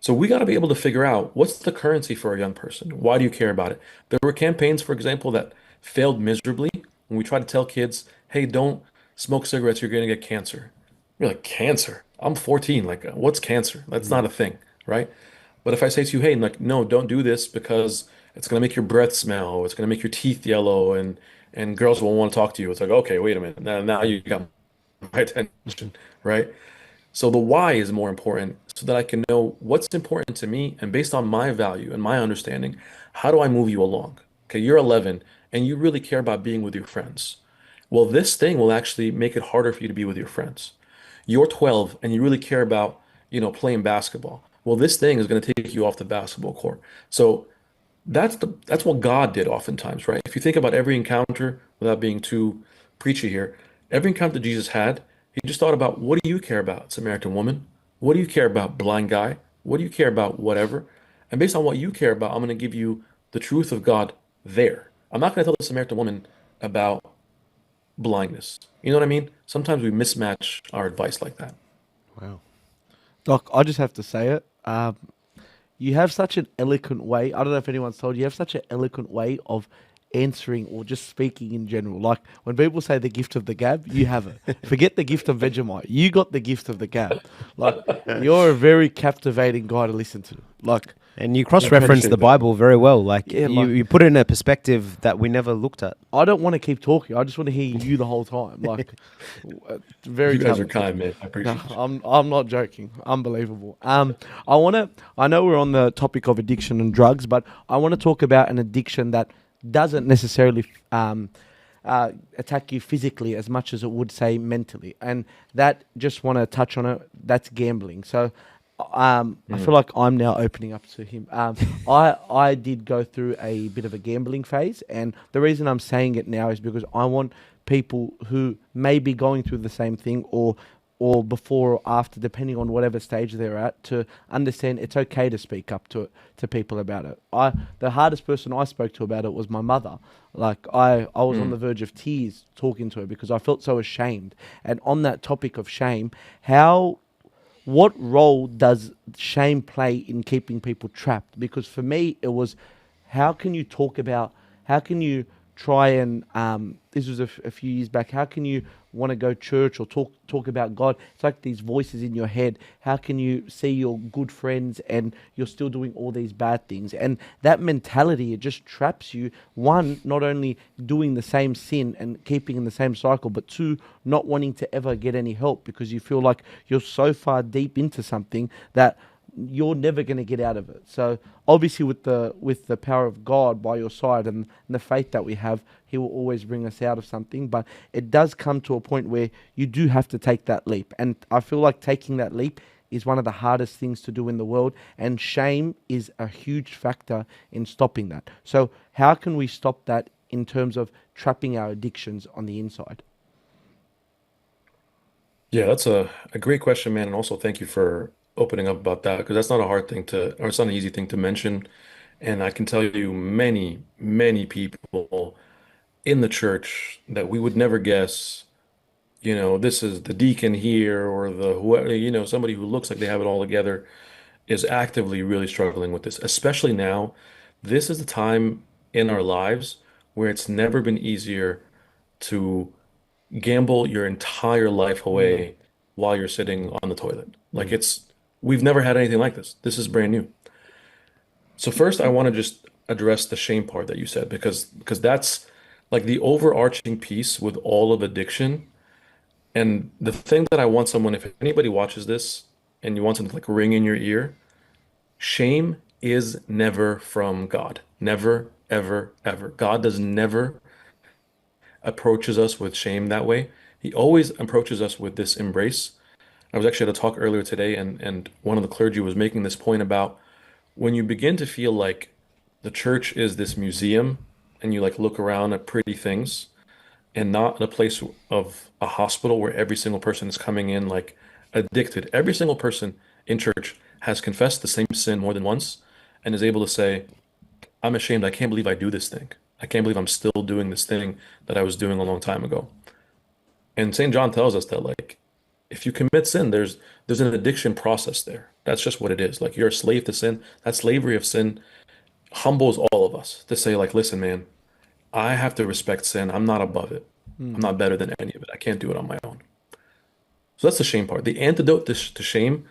S1: So we got to be able to figure out what's the currency for a young person. Why do you care about it? There were campaigns, for example, that failed miserably when we tried to tell kids, hey, don't smoke cigarettes, you're going to get cancer. You're like, cancer? I'm 14. Like, what's cancer? That's not a thing, right? But if I say to you, hey, like, no, don't do this because it's going to make your breath smell, it's going to make your teeth yellow, and girls won't want to talk to you. It's like, okay, wait a minute. Now you got my attention, right? So the why is more important so that I can know what's important to me. And based on my value and my understanding, how do I move you along? Okay, you're 11 and you really care about being with your friends. Well, this thing will actually make it harder for you to be with your friends. You're 12 and you really care about, playing basketball. Well, this thing is going to take you off the basketball court. So that's what God did oftentimes, right? If you think about every encounter, without being too preachy here, every encounter Jesus had, he just thought about, what do you care about, Samaritan woman? What do you care about, blind guy? What do you care about, whatever? And based on what you care about, I'm going to give you the truth of God there. I'm not going to tell the Samaritan woman about blindness. You know what I mean? Sometimes we mismatch our advice like that.
S2: Wow.
S6: Doc, I just have to say it. You have such an eloquent way. I don't know if anyone's told you, you have such an eloquent way of answering or just speaking in general. Like when people say the gift of the gab, you have it. Forget the gift of Vegemite. You got the gift of the gab. Like you're a very captivating guy to listen to. Like,
S2: and you cross-reference the Bible very well. Like,
S6: Yeah,
S2: you put it in a perspective that we never looked at.
S6: I don't want to keep talking. I just want to hear you the whole time. Like, very.
S1: You guys
S6: talented.
S1: are kind, man. I appreciate it.
S6: I'm not joking. Unbelievable. I know we're on the topic of addiction and drugs, but I want to talk about an addiction that doesn't necessarily attack you physically as much as it would say mentally, and that just want to touch on it. That's gambling. So. I feel like I'm now opening up to him. I did go through a bit of a gambling phase, and the reason I'm saying it now is because I want people who may be going through the same thing or or before or after, depending on whatever stage they're at, to understand it's okay to speak up to people about it. The hardest person I spoke to about it was my mother. Like I was on the verge of tears talking to her because I felt so ashamed. And on that topic of shame, what role does shame play in keeping people trapped? Because for me, it was, how can you try and, this was a few years back, how can you want to go church or talk about God? It's like these voices in your head. How can you see your good friends and you're still doing all these bad things? And that mentality, it just traps you. One, not only doing the same sin and keeping in the same cycle, but two, not wanting to ever get any help because you feel like you're so far deep into something that you're never going to get out of it. So obviously with the power of God by your side and the faith that we have, he will always bring us out of something. But it does come to a point where you do have to take that leap. And I feel like taking that leap is one of the hardest things to do in the world. And shame is a huge factor in stopping that. So how can we stop that in terms of trapping our addictions on the inside?
S1: Yeah, that's a great question, man. And also thank you for opening up about that because that's not a hard thing or it's not an easy thing to mention. And I can tell you many, many people in the church that we would never guess, this is the deacon here or the whoever, somebody who looks like they have it all together is actively really struggling with this, especially now. This is the time in our lives where it's never been easier to gamble your entire life away while you're sitting on the toilet. Like we've never had anything like this. This is brand new. So first, I want to just address the shame part that you said because that's like the overarching piece with all of addiction. And the thing that I want someone, if anybody watches this and you want something to like ring in your ear, shame is never from God. Never, ever, ever. God does never approaches us with shame that way. He always approaches us with this embrace. I was actually at a talk earlier today, and one of the clergy was making this point about when you begin to feel like the church is this museum and you like look around at pretty things and not a place of a hospital where every single person is coming in like addicted. Every single person in church has confessed the same sin more than once and is able to say, I'm ashamed. I can't believe I do this thing. I can't believe I'm still doing this thing that I was doing a long time ago. And St. John tells us that like, if you commit sin, there's an addiction process there. That's just what it is. Like you're a slave to sin. That slavery of sin humbles all of us to say like, listen, man, I have to respect sin. I'm not above it. I'm not better than any of it. I can't do it on my own. So that's the shame part. The antidote to shame,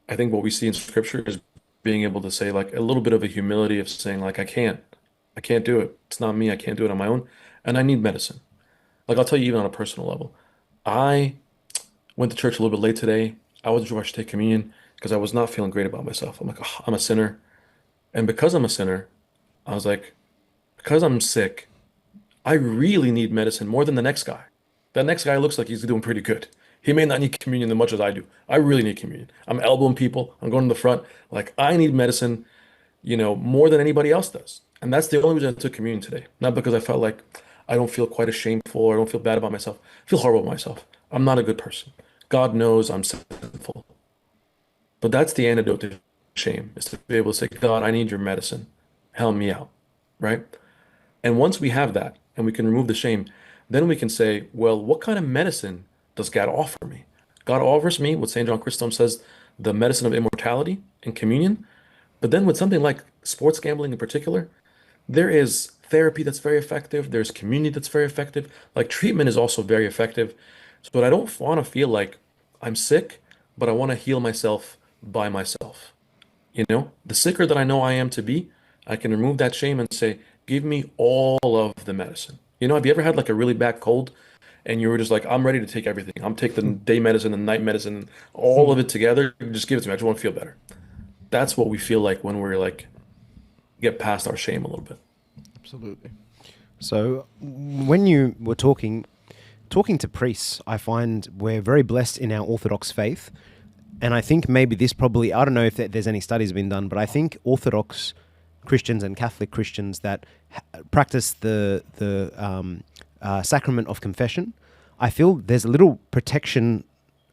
S1: I think what we see in scripture is being able to say like a little bit of a humility of saying like, I can't do it. It's not me. I can't do it on my own. And I need medicine. Like I'll tell you even on a personal level, I went to church a little bit late today. I wasn't sure I should take communion because I was not feeling great about myself. I'm like, oh, I'm a sinner. And because I'm a sinner, I was like, because I'm sick, I really need medicine more than the next guy. That next guy looks like he's doing pretty good. He may not need communion as much as I do. I really need communion. I'm elbowing people. I'm going to the front. Like I need medicine, more than anybody else does. And that's the only reason I took communion today. Not because I felt like I don't feel quite shameful or I don't feel bad about myself. I feel horrible about myself. I'm not a good person. God knows I'm sinful. But that's the antidote to shame, is to be able to say, God, I need your medicine. Help me out, right? And once we have that and we can remove the shame, then we can say, well, what kind of medicine does God offer me? God offers me what St. John Chrysostom says, the medicine of immortality and communion. But then with something like sports gambling in particular, there is therapy that's very effective. There's community that's very effective. Like treatment is also very effective. So I don't want to feel like I'm sick, but I want to heal myself by myself. The sicker that I know I am to be, I can remove that shame and say, give me all of the medicine. Have you ever had like a really bad cold and you were just like, I'm ready to take everything. I'm taking the day medicine, the night medicine, all of it together. Just give it to me. I just want to feel better. That's what we feel like when we're like, get past our shame a little bit.
S6: Absolutely.
S2: So when you were talking to priests, I find we're very blessed in our Orthodox faith. And I think maybe this probably, I don't know if there's any studies been done, but I think Orthodox Christians and Catholic Christians that practice the sacrament of confession, I feel there's a little protection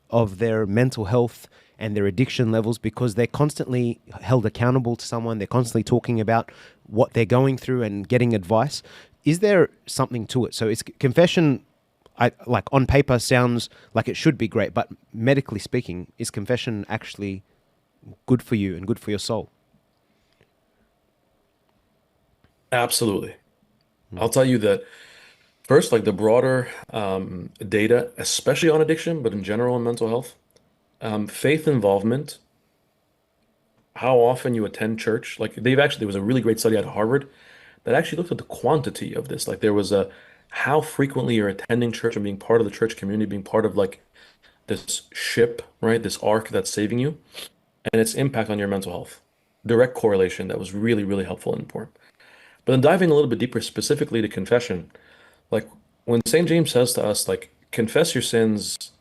S2: of their mental health and their addiction levels because they're constantly held accountable to someone. They're constantly talking about what they're going through and getting advice. Is there something to it? So it's confession, like on paper sounds like it should be great, but medically speaking, is confession actually good for you and good for your soul?
S1: Absolutely. I'll tell you that first, like the broader data, especially on addiction, but in general in mental health, faith involvement, how often you attend church. Like there was a really great study out of Harvard that actually looked at the quantity of this. Like there was a how frequently you're attending church and being part of the church community, being part of like this ship, right? This ark that's saving you, and its impact on your mental health. Direct correlation that was really, really helpful and important. But then diving a little bit deeper, specifically to confession, like when St. James says to us, like, confess your sins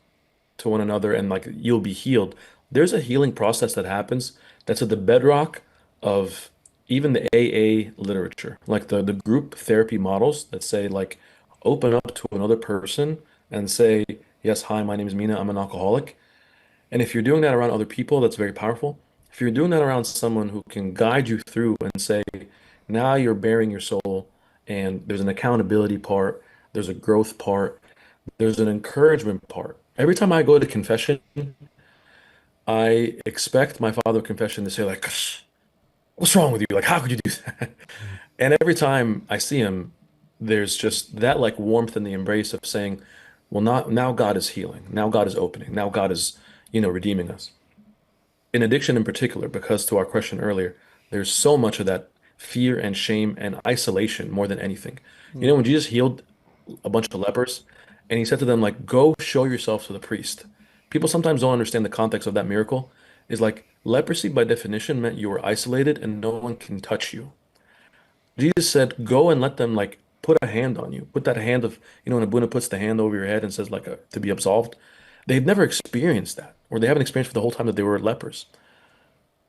S1: to one another and like you'll be healed, there's a healing process that happens that's at the bedrock of even the AA literature, like the group therapy models that say, like, open up to another person and say, yes, hi, my name is Mina, I'm an alcoholic. And if you're doing that around other people, that's very powerful. If you're doing that around someone who can guide you through and say, now you're bearing your soul, and there's an accountability part, there's a growth part, there's an encouragement part. Every time I go to confession, I expect my father of confession to say, like, what's wrong with you? Like, how could you do that? And every time I see him, there's just that like warmth in the embrace of saying, well, not now God is healing. Now God is opening. Now God is, redeeming us. In addiction in particular, because to our question earlier, there's so much of that fear and shame and isolation more than anything. When Jesus healed a bunch of lepers and he said to them, like, go show yourself to the priest. People sometimes don't understand the context of that miracle. Is like leprosy by definition meant you were isolated and no one can touch you. Jesus said, go and let them like put a hand on you. Put that hand of, when a Buddha puts the hand over your head and says like to be absolved. They've never experienced that, or they haven't experienced for the whole time that they were lepers.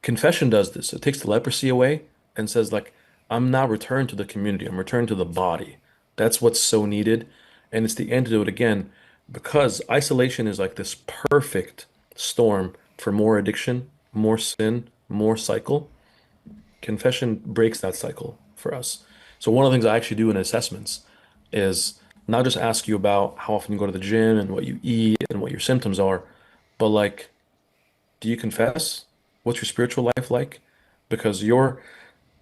S1: Confession does this. It takes the leprosy away and says like, I'm now returned to the community. I'm returned to the body. That's what's so needed. And it's the antidote again, because isolation is like this perfect storm for more addiction, more sin, more cycle. Confession breaks that cycle for us. So one of the things I actually do in assessments is not just ask you about how often you go to the gym and what you eat and what your symptoms are, but like, do you confess? What's your spiritual life like? Because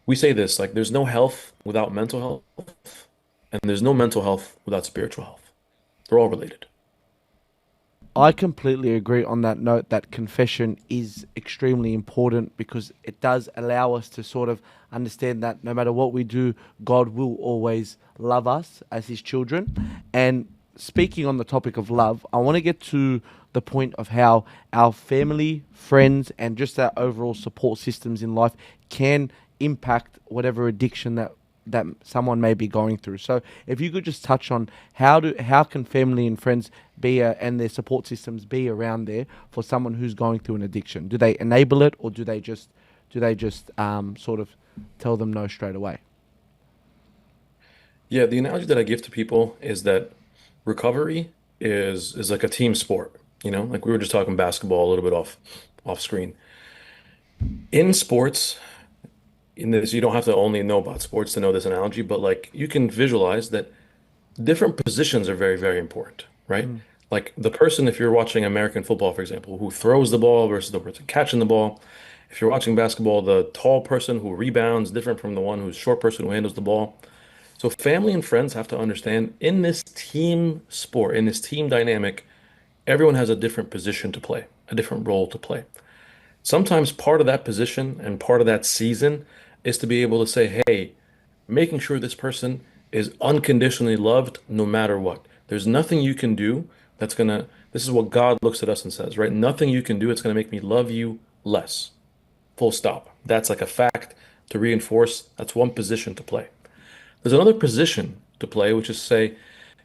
S1: we say this, like, there's no health without mental health, and there's no mental health without spiritual health. They're all related.
S6: I completely agree on that note that confession is extremely important because it does allow us to sort of understand that no matter what we do, God will always love us as his children. And speaking on the topic of love, I want to get to the point of how our family, friends, and just our overall support systems in life can impact whatever addiction that someone may be going through. So if you could just touch on how can family and friends be and their support systems be around there for someone who's going through an addiction? Do they enable it, or do they just sort of tell them no straight away?
S1: Yeah, the analogy that I give to people is that recovery is like a team sport. Like we were just talking basketball a little bit off screen. In sports, in this, you don't have to only know about sports to know this analogy, but like you can visualize that different positions are very, very important, right? Like the person, if you're watching American football, for example, who throws the ball versus the person catching the ball. If you're watching basketball, the tall person who rebounds different from the one who's short person who handles the ball. So family and friends have to understand in this team sport, in this team dynamic, everyone has a different position to play, a different role to play. Sometimes part of that position and part of that season is to be able to say, hey, making sure this person is unconditionally loved no matter what. There's nothing you can do this is what God looks at us and says, right? Nothing you can do, it's going to make me love you less. Full stop. That's like a fact to reinforce. That's one position to play. There's another position to play, which is say,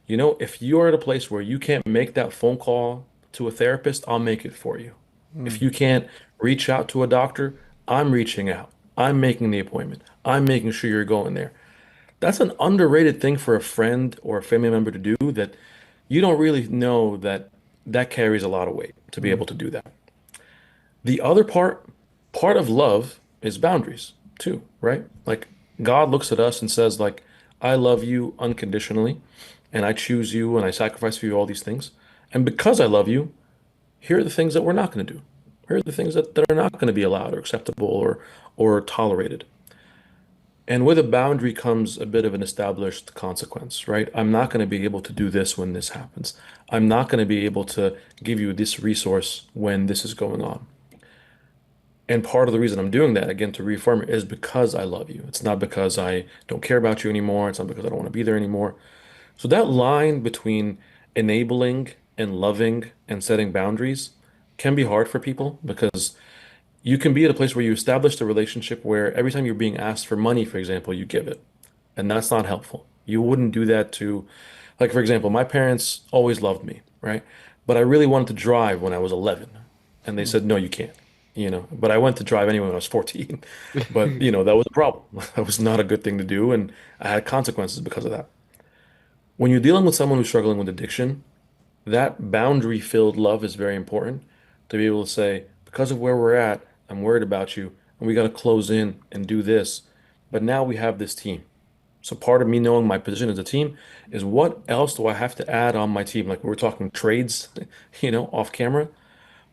S1: if you're at a place where you can't make that phone call to a therapist, I'll make it for you. If you can't reach out to a doctor, I'm reaching out. I'm making the appointment. I'm making sure you're going there. That's an underrated thing for a friend or a family member to do that you don't really know that that carries a lot of weight to be able to do that. The other part of love is boundaries too, right? Like God looks at us and says like, I love you unconditionally and I choose you and I sacrifice for you all these things. And because I love you, here are the things that we're not going to do. Here are the things that are not going to be allowed or acceptable or tolerated. And with a boundary comes a bit of an established consequence, right? I'm not going to be able to do this when this happens. I'm not going to be able to give you this resource when this is going on. And part of the reason I'm doing that, again, to reaffirm it, is because I love you. It's not because I don't care about you anymore. It's not because I don't want to be there anymore. So that line between enabling and loving and setting boundaries can be hard for people because you can be at a place where you establish a relationship where every time you're being asked for money, for example, you give it. And that's not helpful. You wouldn't do that to, like, for example, my parents always loved me, right? But I really wanted to drive when I was 11. And they said, no, you can't, But I went to drive anyway when I was 14. But, that was a problem. That was not a good thing to do. And I had consequences because of that. When you're dealing with someone who's struggling with addiction, that boundary-filled love is very important to be able to say, because of where we're at, I'm worried about you, and we got to close in and do this. But now we have this team. So part of me knowing my position as a team is what else do I have to add on my team? Like we were talking trades, off camera.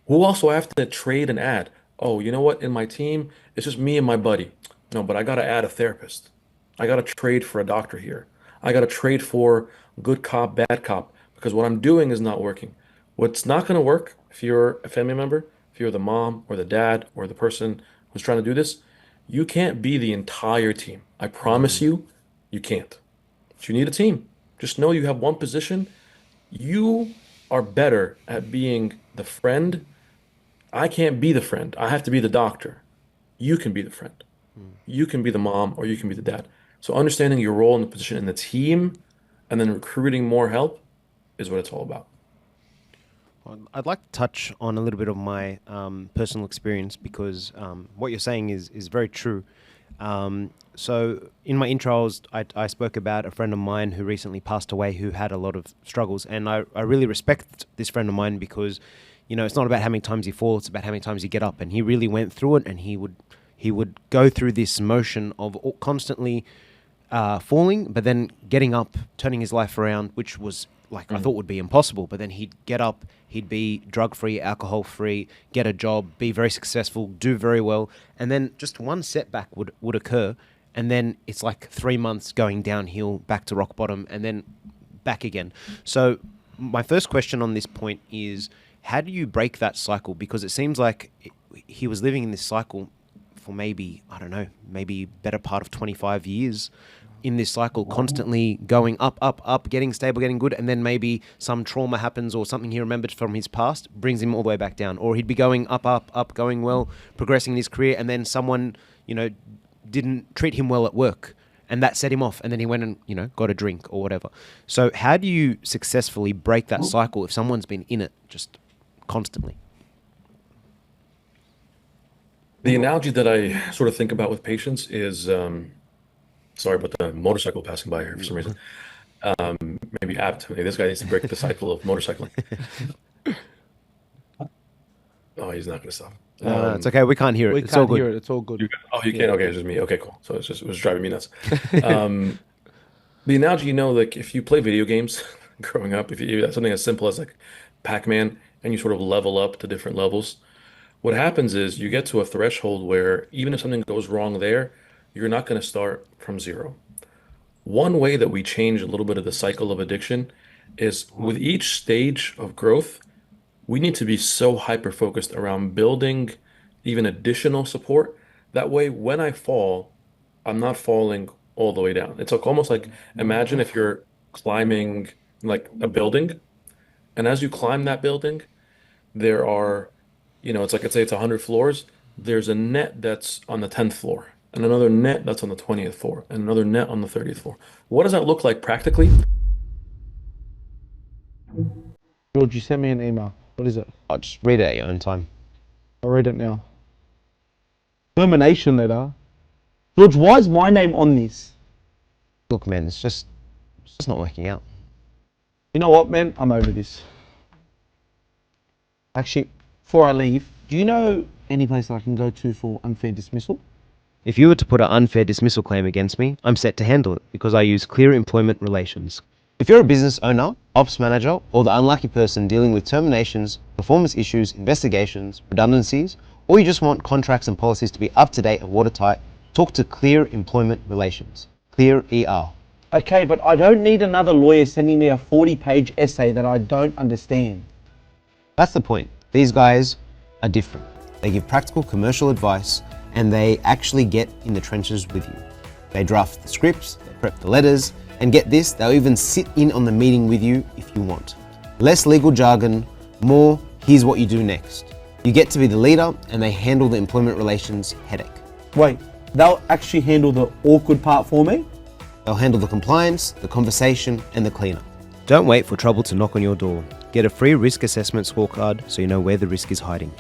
S1: Who else do I have to trade and add? Oh, you know what? In my team, it's just me and my buddy. No, but I got to add a therapist. I got to trade for a doctor here. I got to trade for good cop, bad cop, because what I'm doing is not working. What's not going to work if you're a family member, if you're the mom or the dad or the person who's trying to do this, you can't be the entire team. I promise you, you can't. But you need a team. Just know you have one position. You are better at being the friend. I can't be the friend. I have to be the doctor. You can be the friend. You can be the mom or you can be the dad. So understanding your role in the position in the team and then recruiting more help is what it's all about.
S2: I'd like to touch on a little bit of my personal experience because what you're saying is very true. So in my intros, I spoke about a friend of mine who recently passed away who had a lot of struggles. And I really respect this friend of mine because, it's not about how many times you fall, it's about how many times you get up. And he really went through it and he would go through this motion of constantly falling, but then getting up, turning his life around, which was like I thought would be impossible. But then he'd get up, he'd be drug-free, alcohol-free, get a job, be very successful, do very well. And then just one setback would occur. And then it's like 3 months going downhill, back to rock bottom, and then back again. So my first question on this point is, how do you break that cycle? Because it seems like he was living in this cycle for maybe better part of 25 years in this cycle, constantly going up, up, up, getting stable, getting good, and then maybe some trauma happens or something he remembered from his past brings him all the way back down. Or he'd be going up, up, up, going well, progressing in his career, and then someone, didn't treat him well at work, and that set him off, and then he went and, got a drink or whatever. So how do you successfully break that cycle if someone's been in it just constantly?
S1: The analogy that I sort of think about with patients is, sorry about the motorcycle passing by here for some reason. Maybe apt. Maybe this guy needs to break the cycle of motorcycling. Oh, he's not going to stop.
S2: It's okay. We can't hear it.
S6: It's all good. It's all good.
S1: You can't? Okay, it's just me. Okay, cool. So it was driving me nuts. The analogy, like if you play video games growing up, if you something as simple as like Pac-Man and you sort of level up to different levels, what happens is you get to a threshold where even if something goes wrong there, you're not going to start from zero. One way that we change a little bit of the cycle of addiction is with each stage of growth, we need to be so hyper-focused around building even additional support. That way, when I fall, I'm not falling all the way down. It's like almost like imagine if you're climbing like a building, and as you climb that building, there are, it's like, let's say it's 100 floors. There's a net that's on the 10th floor, and another net that's on the 20th floor, and another net on the 30th floor. What does that look like practically?
S6: George, you sent me an email. What is it?
S9: I'll just read it at your own time.
S6: I'll read it now. Termination letter. George, why is my name on this?
S9: Look, man, it's just not working out.
S6: You know what, man? I'm over this.
S10: Actually, before I leave, do you know any place I can go to for unfair dismissal?
S2: If you were to put an unfair dismissal claim against me, I'm set to handle it because I use clear employment relations.
S9: If you're a business owner, ops manager, or the unlucky person dealing with terminations, performance issues, investigations, redundancies, or you just want contracts and policies to be up to date and watertight, talk to Clear Employment Relations. Clear ER.
S10: Okay, but I don't need another lawyer sending me a 40-page essay that I don't understand.
S9: That's the point. These guys are different. They give practical commercial advice and they actually get in the trenches with you. They draft the scripts, they prep the letters, and get this, they'll even sit in on the meeting with you if you want. Less legal jargon, more here's what you do next. You get to be the leader and they handle the employment relations headache.
S10: Wait, they'll actually handle the awkward part for me?
S9: They'll handle the compliance, the conversation, and the cleanup.
S2: Don't wait for trouble to knock on your door. Get a free risk assessment scorecard so you know where the risk is hiding.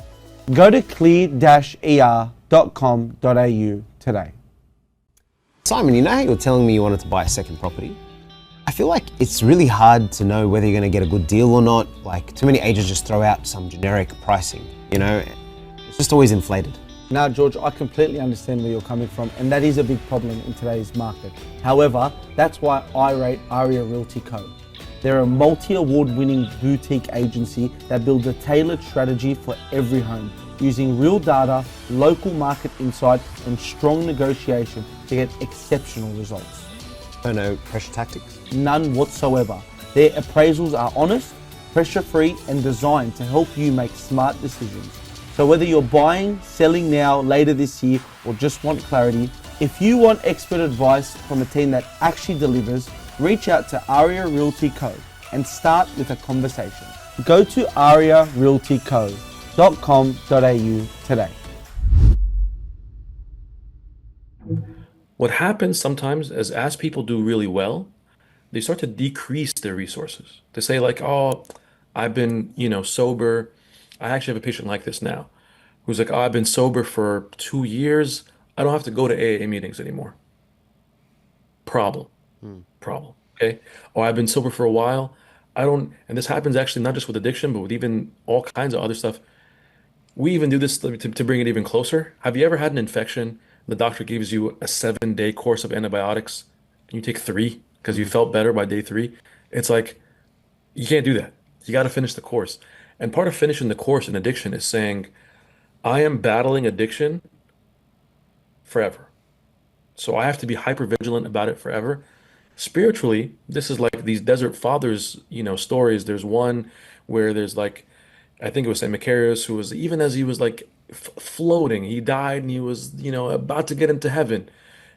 S10: Go to clear-er.com.au today.
S9: Simon, you know how you were telling me you wanted to buy a second property? I feel like it's really hard to know whether you're going to get a good deal or not. Like, too many agents just throw out some generic pricing, you know? It's just always inflated.
S10: Now, George, I completely understand where you're coming from, and that is a big problem in today's market. However, that's why I rate Aria Realty Co. They're a multi-award-winning boutique agency that builds a tailored strategy for every home, using real data, local market insight, and strong negotiation to get exceptional results.
S9: So no pressure tactics?
S10: None whatsoever. Their appraisals are honest, pressure-free, and designed to help you make smart decisions. So whether you're buying, selling now, later this year, or just want clarity, if you want expert advice from a team that actually delivers, reach out to Aria Realty Co. and start with a conversation. Go to ariarealtyco.com.au today.
S1: What happens sometimes is as people do really well, they start to decrease their resources. They say like, oh, I've been, sober. I actually have a patient like this now who's like, oh, I've been sober for 2 years. I don't have to go to AA meetings anymore. Problem. Okay. Or I've been sober for a while. And this happens actually not just with addiction, but with even all kinds of other stuff. We even do this to bring it even closer. Have you ever had an infection? The doctor gives you a 7-day course of antibiotics and you take 3 because you felt better by day 3. It's like, you can't do that. You got to finish the course. And part of finishing the course in addiction is saying, I am battling addiction forever. So I have to be hyper vigilant about it forever. Spiritually, this is like these Desert Fathers, stories. There's one where there's like, I think it was Saint Macarius, who was, even as he was like floating, he died and he was, about to get into heaven.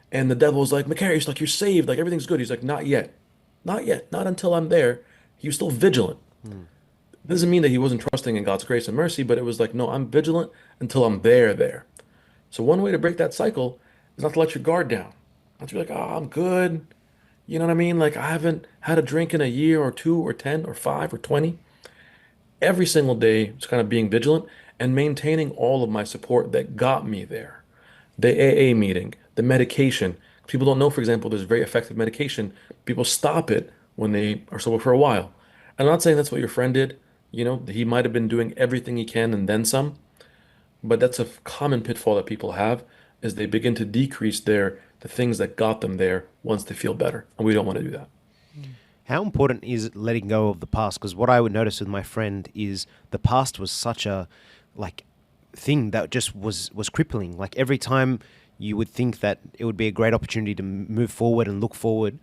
S1: And the devil was like, Macarius, like, you're saved, like everything's good. He's like, not yet, not until I'm there. He was still vigilant. Doesn't mean that he wasn't trusting in God's grace and mercy, but it was like, no, I'm vigilant until I'm there. So one way to break that cycle is not to let your guard down. Not to be like, oh, I'm good. You know what I mean? Like, I haven't had a drink in a year or 2 or 10 or 5 or 20. Every single day, it's kind of being vigilant and maintaining all of my support that got me there. The AA meeting, the medication. People don't know, for example, there's very effective medication. People stop it when they are sober for a while. And I'm not saying that's what your friend did. He might have been doing everything he can and then some. But that's a common pitfall that people have, is they begin to decrease the things that got them there once they feel better. And we don't want to do that.
S2: How important is letting go of the past? Because what I would notice with my friend is the past was such a thing that just was crippling. Like every time you would think that it would be a great opportunity to move forward and look forward,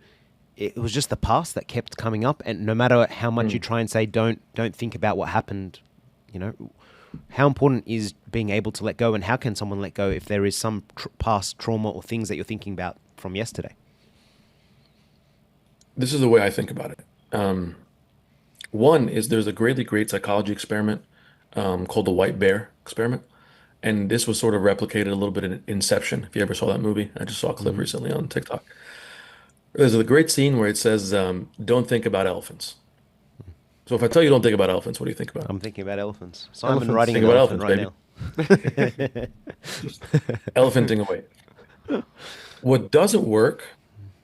S2: it was just the past that kept coming up. And no matter how much you try and say, don't think about what happened, how important is being able to let go, and how can someone let go if there is some past trauma or things that you're thinking about from yesterday?
S1: This is the way I think about it. One is there's a great psychology experiment called the White Bear experiment. And this was sort of replicated a little bit in Inception, if you ever saw that movie. I just saw a clip recently on TikTok. There's a great scene where it says, don't think about elephants. So if I tell you don't think about elephants, what do you think about?
S2: I'm thinking about elephants. Simon
S1: Elephants.
S2: riding
S1: Think
S2: an
S1: about
S2: elephant
S1: elephants,
S2: right now.
S1: Just elephanting away. What doesn't work,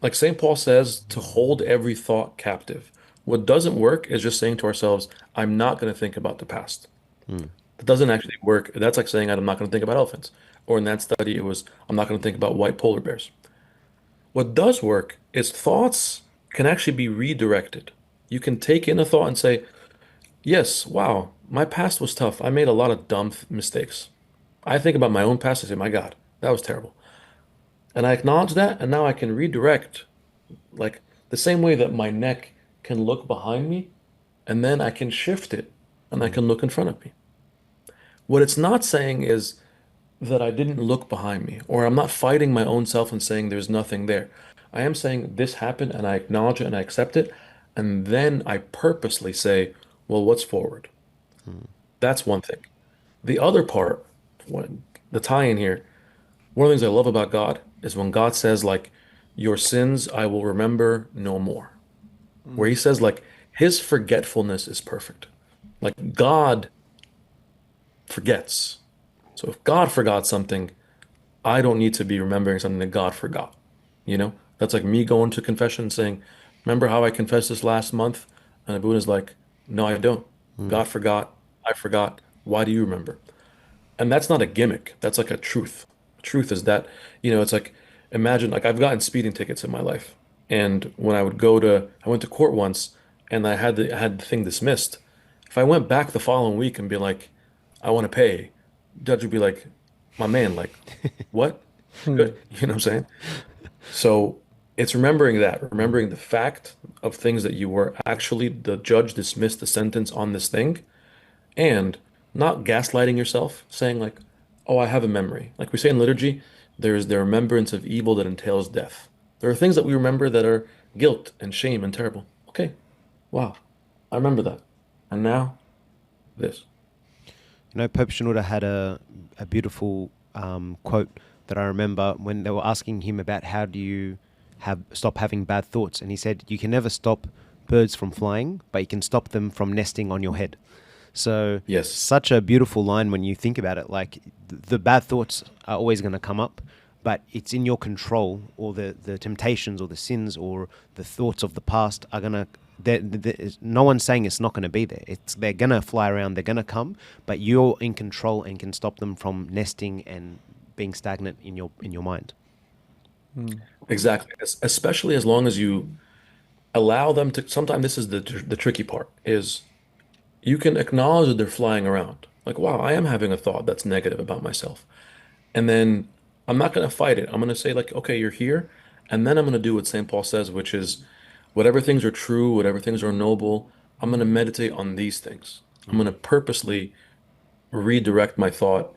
S1: like St. Paul says, to hold every thought captive. What doesn't work is just saying to ourselves, I'm not going to think about the past. That doesn't actually work. That's like saying I'm not going to think about elephants. Or in that study, it was I'm not going to think about white polar bears. What does work is thoughts can actually be redirected. You can take in a thought and say, yes, wow, my past was tough. I made a lot of dumb mistakes. I think about my own past. I say, my God, that was terrible. And I acknowledge that, and now I can redirect, like the same way that my neck can look behind me, and then I can shift it, and I can look in front of me. What it's not saying is that I didn't look behind me, or I'm not fighting my own self and saying there's nothing there. I am saying this happened, and I acknowledge it, and I accept it, and then I purposely say, well, what's forward? That's one thing. The other part, the tie-in here, one of the things I love about God is when God says, like, your sins I will remember no more. Where he says, like, his forgetfulness is perfect. Like, God forgets. So if God forgot something, I don't need to be remembering something that God forgot. You know? That's like me going to confession and saying, remember how I confessed this last month? And the Buddha's like, no, I don't. God forgot. I forgot. Why do you remember? And that's not a gimmick. That's like a truth. Truth is that, it's like, imagine, like I've gotten speeding tickets in my life. And when I went to court once and I had the thing dismissed. If I went back the following week and be like, I want to pay, judge would be like, my man, like, what? Good. You know what I'm saying? So it's remembering the fact of things that you were actually, the judge dismissed the sentence on this thing, and not gaslighting yourself, saying like, oh, I have a memory. Like we say in liturgy, there's the remembrance of evil that entails death. There are things that we remember that are guilt and shame and terrible. Okay, wow, I remember that. And now, this.
S2: Pope Shenouda had a beautiful quote that I remember when they were asking him about how do you stop having bad thoughts. And he said, you can never stop birds from flying, but you can stop them from nesting on your head. So
S1: yes,
S2: such a beautiful line when you think about it. Like the bad thoughts are always going to come up, but it's in your control, or the temptations or the sins or the thoughts of the past are going to, no one's saying it's not going to be there. They're going to fly around, they're going to come, but you're in control and can stop them from nesting and being stagnant in your mind.
S1: Exactly. Especially as long as you allow them to, sometimes this is the tricky part, is you can acknowledge that they're flying around. Like, wow, I am having a thought that's negative about myself. And then I'm not going to fight it. I'm going to say like, okay, you're here. And then I'm going to do what St. Paul says, which is whatever things are true, whatever things are noble, I'm going to meditate on these things. I'm going to purposely redirect my thought.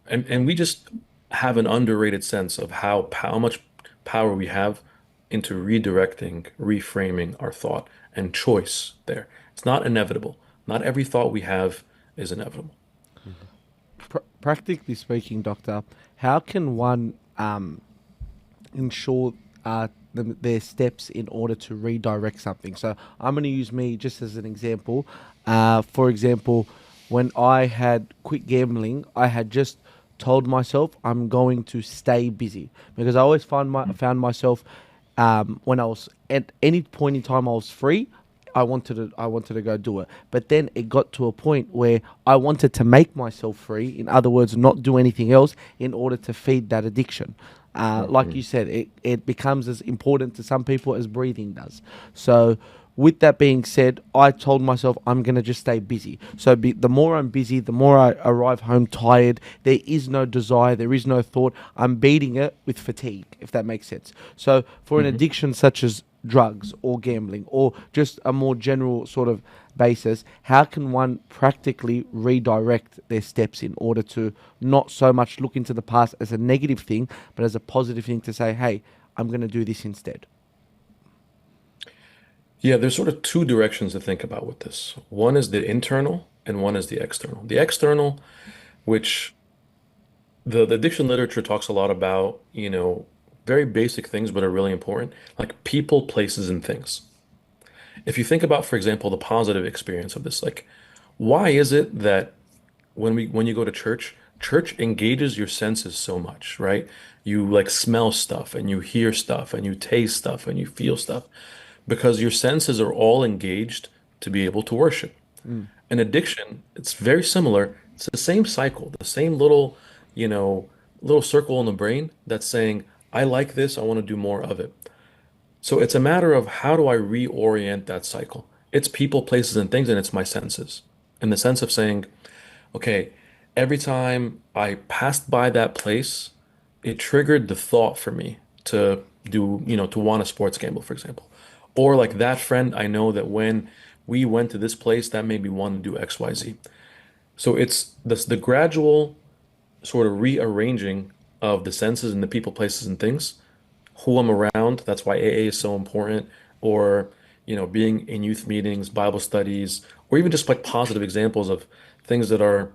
S1: And we just have an underrated sense of how much power we have into redirecting, reframing our thought and choice there. It's not inevitable. Not every thought we have is inevitable.
S6: Practically speaking, Doctor, how can one ensure their steps in order to redirect something? So I'm going to use me just as an example. For example, when I had quit gambling, I had just told myself I'm going to stay busy, because I always found myself when I was at any point in time I was free, I wanted to go do it. But then it got to a point where I wanted to make myself free. In other words, not do anything else in order to feed that addiction. Like you said, it becomes as important to some people as breathing does. So with that being said, I told myself I'm going to just stay busy. So the more I'm busy, the more I arrive home tired. There is no desire. There is no thought. I'm beating it with fatigue, if that makes sense. So for an addiction such as drugs or gambling or just a more general sort of basis, how can one practically redirect their steps in order to not so much look into the past as a negative thing, but as a positive thing to say, hey, I'm going to do this instead?
S1: Yeah, there's sort of two directions to think about with this. One is the internal and one is the external. The external, which the addiction literature talks a lot about, very basic things, but are really important, like people, places, and things. If you think about, for example, the positive experience of this, like, why is it that when you go to church engages your senses so much, right? You like smell stuff and you hear stuff and you taste stuff and you feel stuff, because your senses are all engaged to be able to worship. An addiction, it's very similar. It's the same cycle, the same little, you know, little circle in the brain that's saying, I like this, I want to do more of it. So it's a matter of how do I reorient that cycle? It's people, places, and things, and it's my senses. In the sense of saying, okay, every time I passed by that place, it triggered the thought for me to do, to want a sports gamble, for example. Or like that friend I know that when we went to this place, that made me want to do XYZ. So it's the gradual sort of rearranging of the senses and the people, places, and things, who I'm around. That's why AA is so important. Or, being in youth meetings, Bible studies, or even just like positive examples of things that are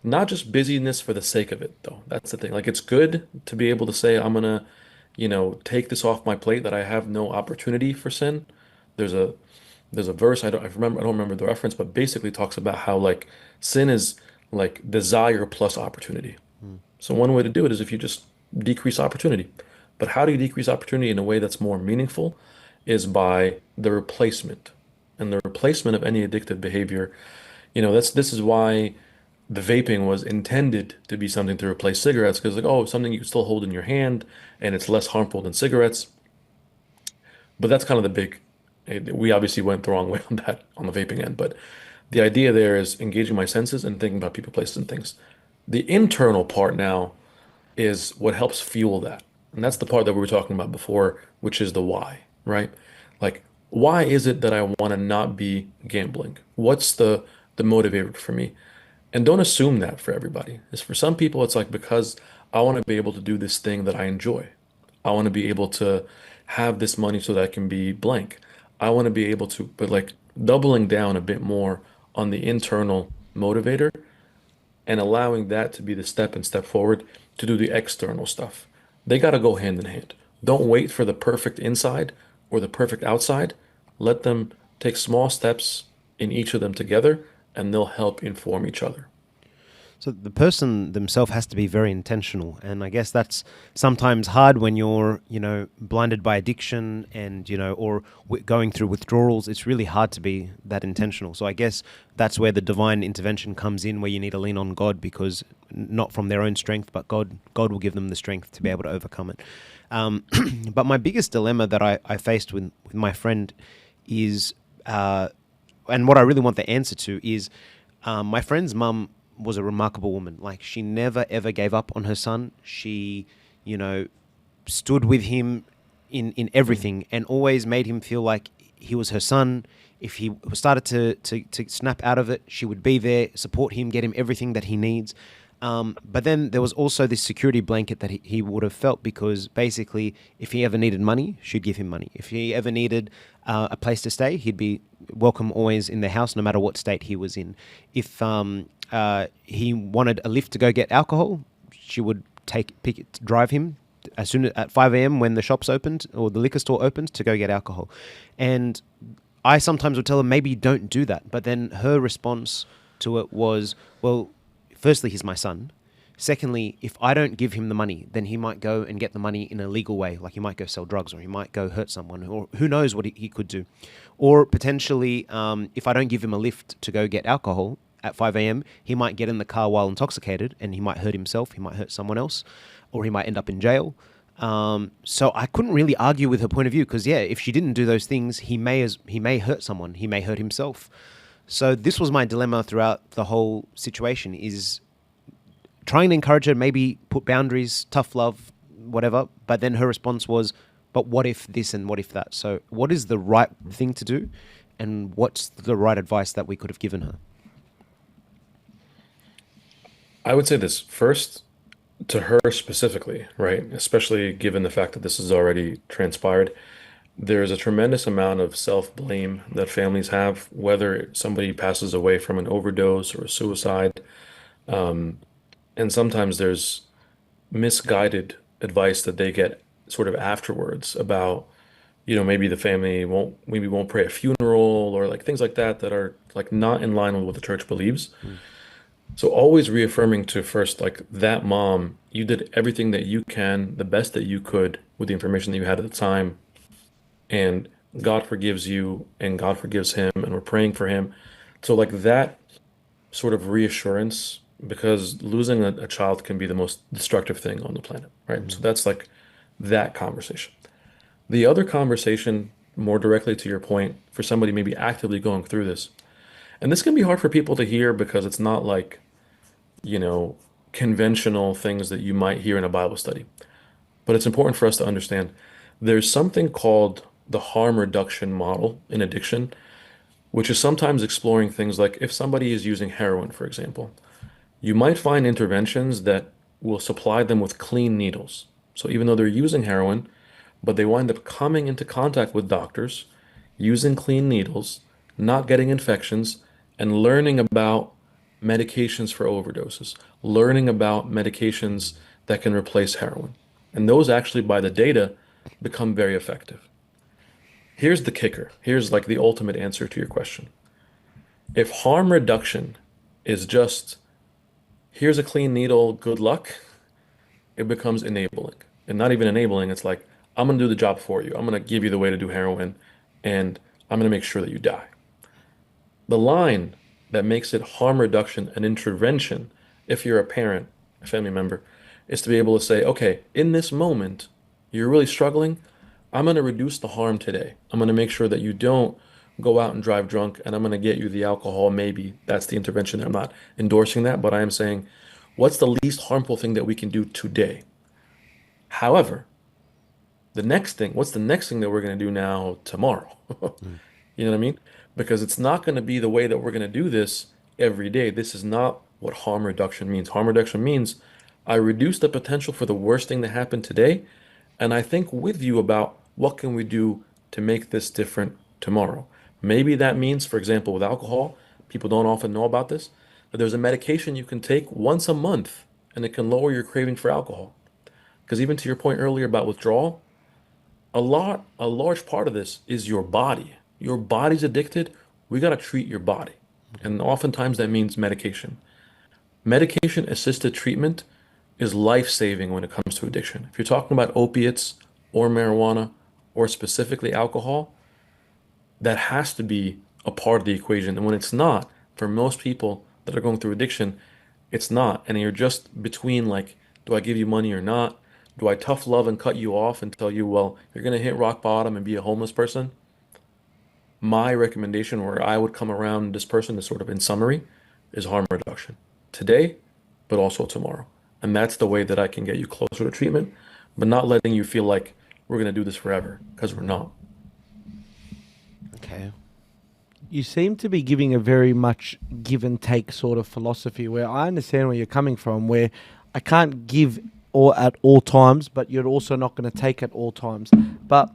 S1: not just busyness for the sake of it, though. That's the thing. Like it's good to be able to say, I'm gonna, take this off my plate that I have no opportunity for sin. There's a there's a verse I don't remember the reference, but basically talks about how like sin is like desire plus opportunity. So one way to do it is if you just decrease opportunity. But how do you decrease opportunity in a way that's more meaningful is by the replacement. And the replacement of any addictive behavior, this is why the vaping was intended to be something to replace cigarettes, because like, oh, something you can still hold in your hand and it's less harmful than cigarettes. But that's kind of the big, we obviously went the wrong way on that on the vaping end, but the idea there is engaging my senses and thinking about people, places, and things. The internal part now is what helps fuel that. And that's the part that we were talking about before, which is the why, right? Like, why is it that I want to not be gambling? What's the motivator for me? And don't assume that for everybody. It's for some people, it's like because I want to be able to do this thing that I enjoy. I want to be able to have this money so that I can be blank. I want to be able to, but like doubling down a bit more on the internal motivator and allowing that to be the step forward to do the external stuff. They got to go hand in hand. Don't wait for the perfect inside or the perfect outside. Let them take small steps in each of them together, and they'll help inform each other.
S2: So the person themselves has to be very intentional. And I guess that's sometimes hard when you're, blinded by addiction and, or going through withdrawals. It's really hard to be that intentional. So I guess that's where the divine intervention comes in, where you need to lean on God, because not from their own strength, but God will give them the strength to be able to overcome it. But my biggest dilemma that I faced with my friend is, and what I really want the answer to is, my friend's mum was a remarkable woman. Like, she never ever gave up on her son. She, stood with him in everything and always made him feel like he was her son. If he started to snap out of it, she would be there, support him, get him everything that he needs. But then there was also this security blanket that he would have felt, because basically if he ever needed money, she'd give him money. If he ever needed a place to stay, he'd be welcome always in the house, no matter what state he was in. If he wanted a lift to go get alcohol, she would drive him as soon as at 5 a.m. when the shops opened or the liquor store opened to go get alcohol. And I sometimes would tell her, maybe don't do that. But then her response to it was, well, firstly, he's my son. Secondly, if I don't give him the money, then he might go and get the money in a legal way. Like he might go sell drugs, or he might go hurt someone, or who knows what he could do. Or potentially, if I don't give him a lift to go get alcohol at 5 a.m., he might get in the car while intoxicated and he might hurt himself, he might hurt someone else, or he might end up in jail. So I couldn't really argue with her point of view, because if she didn't do those things, he may hurt someone, he may hurt himself. So this was my dilemma throughout the whole situation, is trying to encourage her, maybe put boundaries, tough love, whatever. But then her response was, but what if this and what if that? So what is the right thing to do? And what's the right advice that we could have given her?
S1: I would say this first to her specifically, right? Especially given the fact that this has already transpired. There's a tremendous amount of self-blame that families have, whether somebody passes away from an overdose or a suicide. And sometimes there's misguided advice that they get sort of afterwards about, maybe the family won't pray a funeral, or like things like that are like not in line with what the church believes. So always reaffirming to first, like, that mom, you did everything that you can, the best that you could with the information that you had at the time. And God forgives you and God forgives him, and we're praying for him. So like that sort of reassurance, because losing a child can be the most destructive thing on the planet, right? So that's like that conversation. The other conversation, more directly to your point, for somebody maybe actively going through this, and this can be hard for people to hear because it's not like, you know, conventional things that you might hear in a Bible study. But it's important for us to understand there's something called the harm reduction model in addiction, which is sometimes exploring things like if somebody is using heroin, for example, you might find interventions that will supply them with clean needles. So even though they're using heroin, but they wind up coming into contact with doctors, using clean needles, not getting infections, and learning about medications for overdoses, learning about medications that can replace heroin. And those actually, by the data, become very effective. Here's the kicker. Here's like the ultimate answer to your question. If harm reduction is just, here's a clean needle, good luck, it becomes enabling. And not even enabling, it's like, I'm going to do the job for you. I'm going to give you the way to do heroin, and I'm going to make sure that you die. The line that makes it harm reduction an intervention, if you're a parent, a family member, is to be able to say, okay, in this moment, you're really struggling. I'm going to reduce the harm today. I'm going to make sure that you don't go out and drive drunk, and I'm going to get you the alcohol. Maybe that's the intervention. I'm not endorsing that, but I am saying, what's the least harmful thing that we can do today? However, what's the next thing that we're going to do now tomorrow? You know what I mean? Because it's not going to be the way that we're going to do this every day. This is not what harm reduction means. Harm reduction means I reduce the potential for the worst thing to happen today, and I think with you about what can we do to make this different tomorrow. Maybe that means, for example, with alcohol, people don't often know about this, but there's a medication you can take once a month, and it can lower your craving for alcohol. Because even to your point earlier about withdrawal, a large part of this is your body. Your body's addicted. We got to treat your body. And oftentimes that means medication. Medication-assisted treatment is life-saving when it comes to addiction. If you're talking about opiates or marijuana or specifically alcohol, that has to be a part of the equation. And when it's not, for most people that are going through addiction, it's not. And you're just between like, do I give you money or not? Do I tough love and cut you off and tell you, well, you're going to hit rock bottom and be a homeless person? My recommendation, where I would come around this person, is sort of in summary, is harm reduction. Today, but also tomorrow. And that's the way that I can get you closer to treatment, but not letting you feel like we're going to do this forever, because we're not.
S2: Okay.
S6: You seem to be giving a very much give and take sort of philosophy, where I understand where you're coming from, where I can't give or at all times, but you're also not going to take at all times. But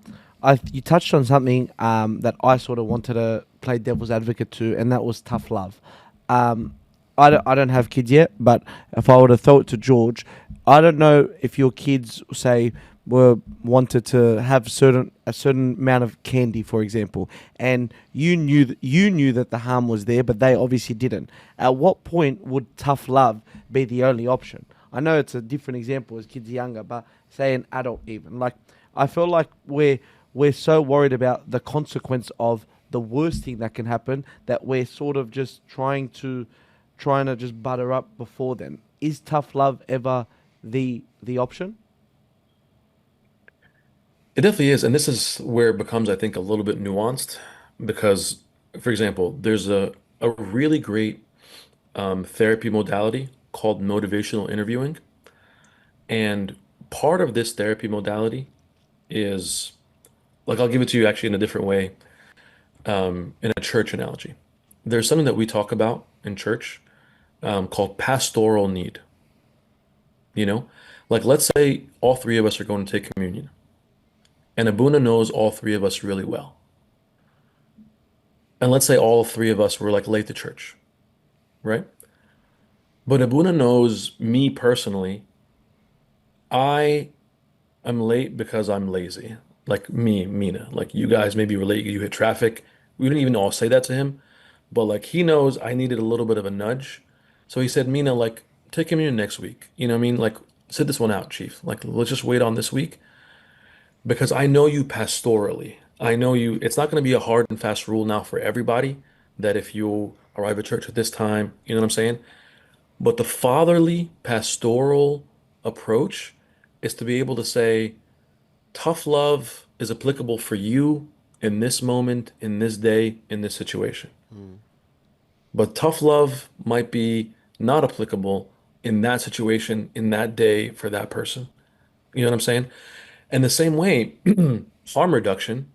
S6: you touched on something that I sort of wanted to play devil's advocate to, and that was tough love. I don't have kids yet, but if I were to throw it to George, I don't know if your kids, say, wanted to have a certain amount of candy, for example, and you knew that the harm was there, but they obviously didn't. At what point would tough love be the only option? I know it's a different example as kids are younger, but say an adult even. Like, I feel like we're so worried about the consequence of the worst thing that can happen that we're sort of just trying to just butter up before then. Is tough love ever the option?
S1: It definitely is. And this is where it becomes, I think, a little bit nuanced because, for example, there's a really great therapy modality called motivational interviewing. And part of this therapy modality is, like, I'll give it to you actually in a different way, in a church analogy. There's something that we talk about in church called pastoral need. You know, like, let's say all three of us are going to take communion, and Abuna knows all three of us really well. And let's say all three of us were like late to church, right? But Abuna knows me personally. I am late because I'm lazy. Like me, Mina. Like, you guys maybe were late, you hit traffic. We didn't even all say that to him. But like, he knows I needed a little bit of a nudge. So he said, Mina, like, take communion next week. You know what I mean? Like, sit this one out, Chief. Like, let's just wait on this week. Because I know you pastorally. I know you, it's not going to be a hard and fast rule now for everybody that if you arrive at church at this time. You know what I'm saying? But the fatherly pastoral approach is to be able to say, tough love is applicable for you in this moment, in this day, in this situation. But tough love might be not applicable in that situation, in that day for that person. You know what I'm saying? And the same way, harm reduction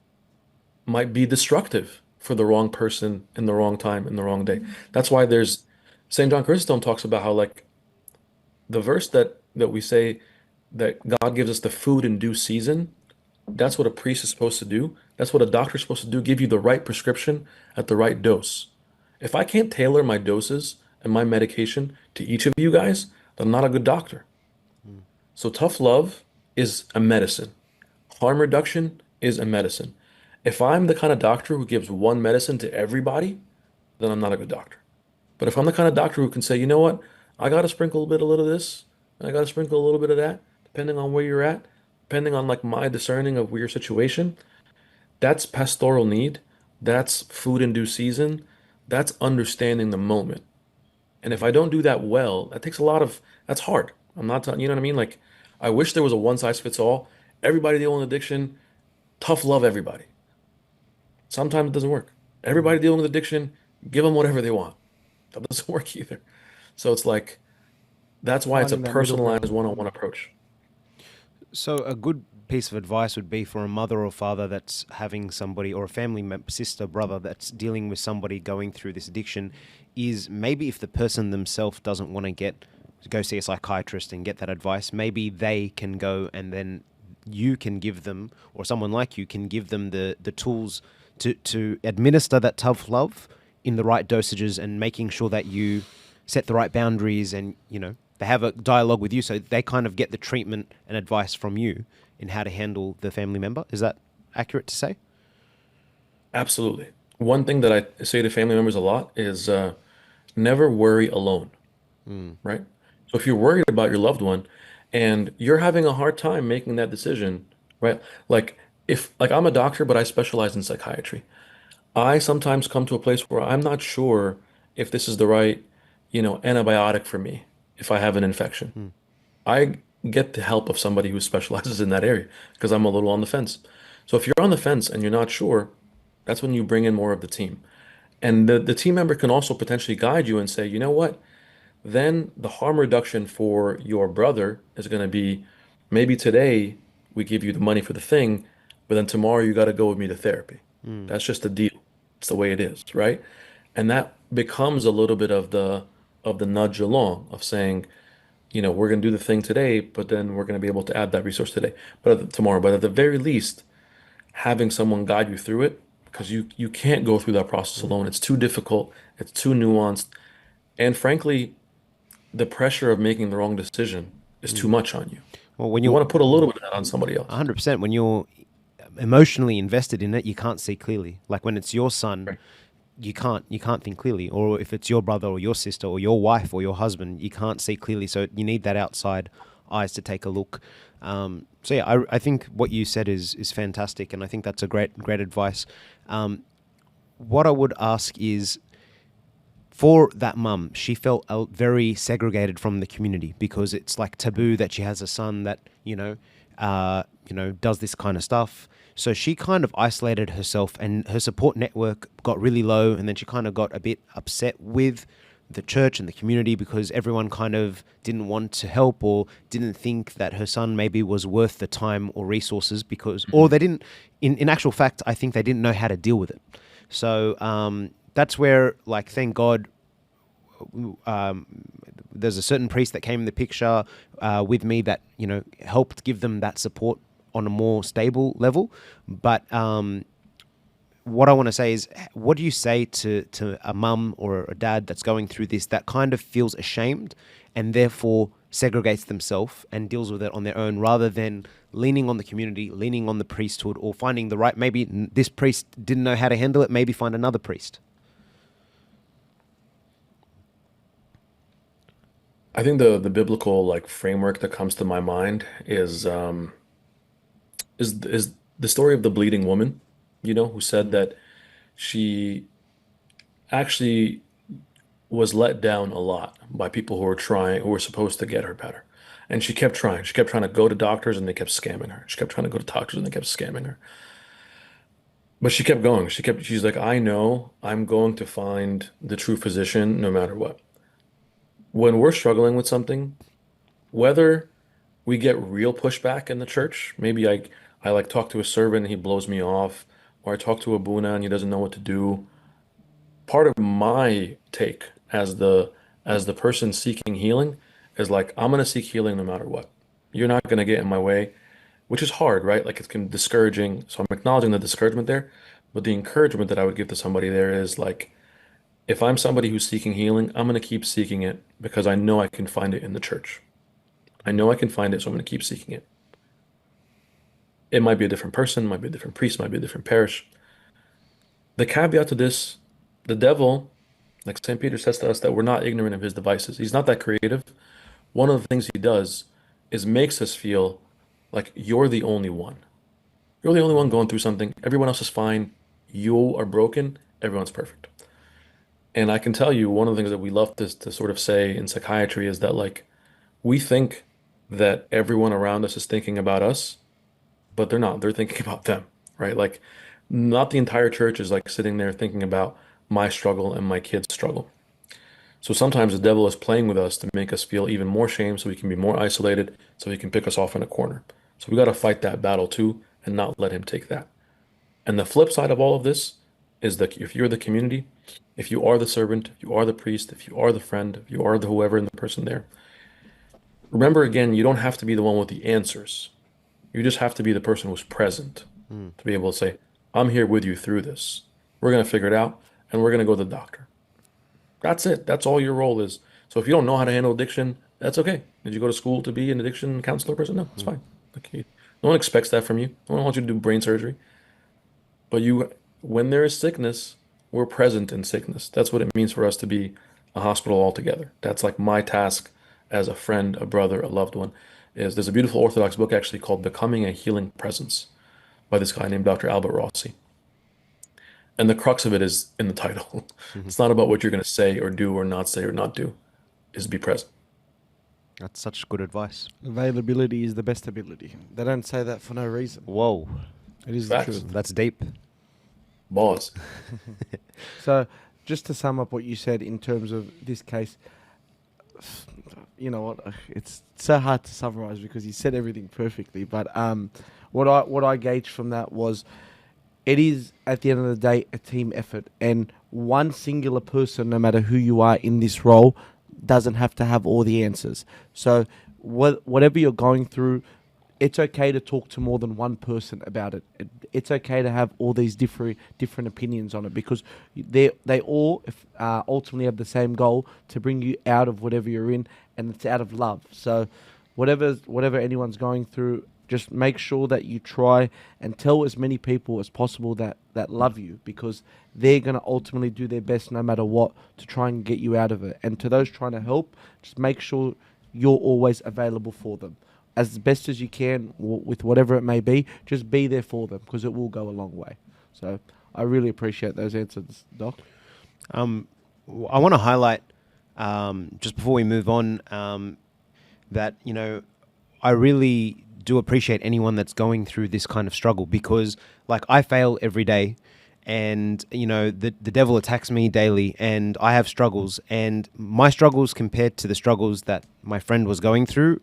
S1: might be destructive for the wrong person in the wrong time in the wrong day. That's why there's St. John Chrysostom talks about how like the verse that we say that God gives us the food in due season, that's what a priest is supposed to do. That's what a doctor is supposed to do, give you the right prescription at the right dose. If I can't tailor my doses and my medication to each of you guys, then I'm not a good doctor. So tough love is a medicine. Harm reduction is a medicine. If I'm the kind of doctor who gives one medicine to everybody, then I'm not a good doctor. But if I'm the kind of doctor who can say, you know what, I got to sprinkle a little of this, and I got to sprinkle a little bit of that, depending on where you're at, depending on like my discerning of your situation, that's pastoral need. That's food in due season. That's understanding the moment. And if I don't do that well, that takes a lot of, that's hard. I'm not telling, you know what I mean? Like, I wish there was a one size fits all. Everybody dealing with addiction, tough love everybody. Sometimes it doesn't work. Everybody dealing with addiction, give them whatever they want. That doesn't work either. So it's like, that's why it's a
S6: Finding that middle ground.
S1: personalized one-on-one approach.
S2: So a good piece of advice would be for a mother or father that's having somebody, or a family member, sister, brother, that's dealing with somebody going through this addiction, is maybe if the person themselves doesn't want to go see a psychiatrist and get that advice, maybe they can go, and then you can give them, or someone like you can give them the tools to administer that tough love in the right dosages, and making sure that you set the right boundaries, and they have a dialogue with you, so they kind of get the treatment and advice from you in how to handle the family member. Is that accurate to say?
S1: Absolutely. One thing that I say to family members a lot is never worry alone, right? So if you're worried about your loved one and you're having a hard time making that decision, right? Like I'm a doctor, but I specialize in psychiatry. I sometimes come to a place where I'm not sure if this is the right, antibiotic for me if I have an infection. I get the help of somebody who specializes in that area because I'm a little on the fence. So if you're on the fence and you're not sure, that's when you bring in more of the team. And the team member can also potentially guide you and say, you know what? Then the harm reduction for your brother is going to be, maybe today we give you the money for the thing, but then tomorrow you got to go with me to therapy. That's just the deal. It's the way it is, right? And that becomes a little bit of the nudge along of saying, we're going to do the thing today, but then we're going to be able to add that resource tomorrow. But at the very least, having someone guide you through it, because you can't go through that process alone. It's too difficult. It's too nuanced. And frankly, the pressure of making the wrong decision is too much on you.
S2: Well, when
S1: You want to put a little bit of that on somebody else.
S2: 100%, when you're emotionally invested in it, you can't see clearly. Like when it's your son,
S1: Right.
S2: you can't think clearly. Or if it's your brother or your sister or your wife or your husband, you can't see clearly. So you need that outside eyes to take a look. So yeah, I think what you said is fantastic, and I think that's a great advice. What I would ask is, for that mum, she felt very segregated from the community because it's like taboo that she has a son that does this kind of stuff. So she kind of isolated herself, and her support network got really low. And then she kind of got a bit upset with the church and the community because everyone kind of didn't want to help, or didn't think that her son maybe was worth the time or resources, or they didn't, in actual fact, I think they didn't know how to deal with it. So that's where, like, thank God, there's a certain priest that came in the picture with me that, helped give them that support on a more stable level. But what I want to say is, what do you say to a mum or a dad that's going through this, that kind of feels ashamed and therefore segregates themselves and deals with it on their own, rather than leaning on the community, leaning on the priesthood, or finding the right, maybe this priest didn't know how to handle it, maybe find another priest?
S1: I think the biblical framework that comes to my mind is the story of the bleeding woman, who said that she actually was let down a lot by people who were supposed to get her better. And she kept trying. She kept trying to go to doctors and they kept scamming her. She kept trying to go to doctors and they kept scamming her. But she kept going. She's like, I know I'm going to find the true physician no matter what. When we're struggling with something, whether we get real pushback in the church, maybe I like talk to a servant and he blows me off, or I talk to a Buna and he doesn't know what to do. Part of my take as the person seeking healing is like, I'm gonna seek healing no matter what. You're not gonna get in my way, which is hard, right? Like it's discouraging. So I'm acknowledging the discouragement there, but the encouragement that I would give to somebody there is like, if I'm somebody who's seeking healing, I'm gonna keep seeking it because I know I can find it in the church. I know I can find it, so I'm gonna keep seeking it. It might be a different person, might be a different priest, might be a different parish. The caveat to this, the devil, like St. Peter says to us, that we're not ignorant of his devices. He's not that creative. One of the things he does is makes us feel like you're the only one. You're the only one going through something. Everyone else is fine. You are broken. Everyone's perfect. And I can tell you, one of the things that we love to sort of say in psychiatry is that like we think that everyone around us is thinking about us, but they're not. They're thinking about them, right? Like not the entire church is like sitting there thinking about my struggle and my kid's struggle. So sometimes the devil is playing with us to make us feel even more shame so we can be more isolated, so he can pick us off in a corner. So we got to fight that battle too and not let him take that. And the flip side of all of this is that if you're the community, if you are the servant, if you are the priest, if you are the friend, if you are the whoever and the person there, remember again, you don't have to be the one with the answers. You just have to be the person who's present to be able to say, I'm here with you through this. We're going to figure it out and we're going to go to the doctor. That's it. That's all your role is. So if you don't know how to handle addiction, that's okay. Did you go to school to be an addiction counselor person? No, it's fine. Okay. No one expects that from you. No one wants you to do brain surgery. But when there is sickness, we're present in sickness. That's what it means for us to be a hospital altogether. That's like my task as a friend, a brother, a loved one. There's a beautiful Orthodox book actually called Becoming a Healing Presence by this guy named Dr. Albert Rossi. And the crux of it is in the title. It's not about what you're going to say or do or not say or not do. Is be present.
S2: That's such good advice.
S6: Availability is the best ability. They don't say that for no reason.
S2: Whoa.
S6: It is
S1: Facts.
S6: the truth.
S2: That's deep.
S1: Boss.
S6: So, just to sum up what you said in terms of this case, you know what? It's so hard to summarize because you said everything perfectly. But what I gauged from that was, it is at the end of the day a team effort, and one singular person, no matter who you are in this role, doesn't have to have all the answers. So, whatever you're going through, it's okay to talk to more than one person about it. It's okay to have all these different opinions on it because they all ultimately have the same goal, to bring you out of whatever you're in, and it's out of love. So whatever anyone's going through, just make sure that you try and tell as many people as possible that love you, because they're going to ultimately do their best no matter what to try and get you out of it. And to those trying to help, just make sure you're always available for them. As best as you can, with whatever it may be, just be there for them, because it will go a long way. So I really appreciate those answers, Doc.
S2: I want to highlight, just before we move on, that, you know, I really do appreciate anyone that's going through this kind of struggle, because like I fail every day, and you know the devil attacks me daily, and I have struggles, and my struggles compared to the struggles that my friend was going through,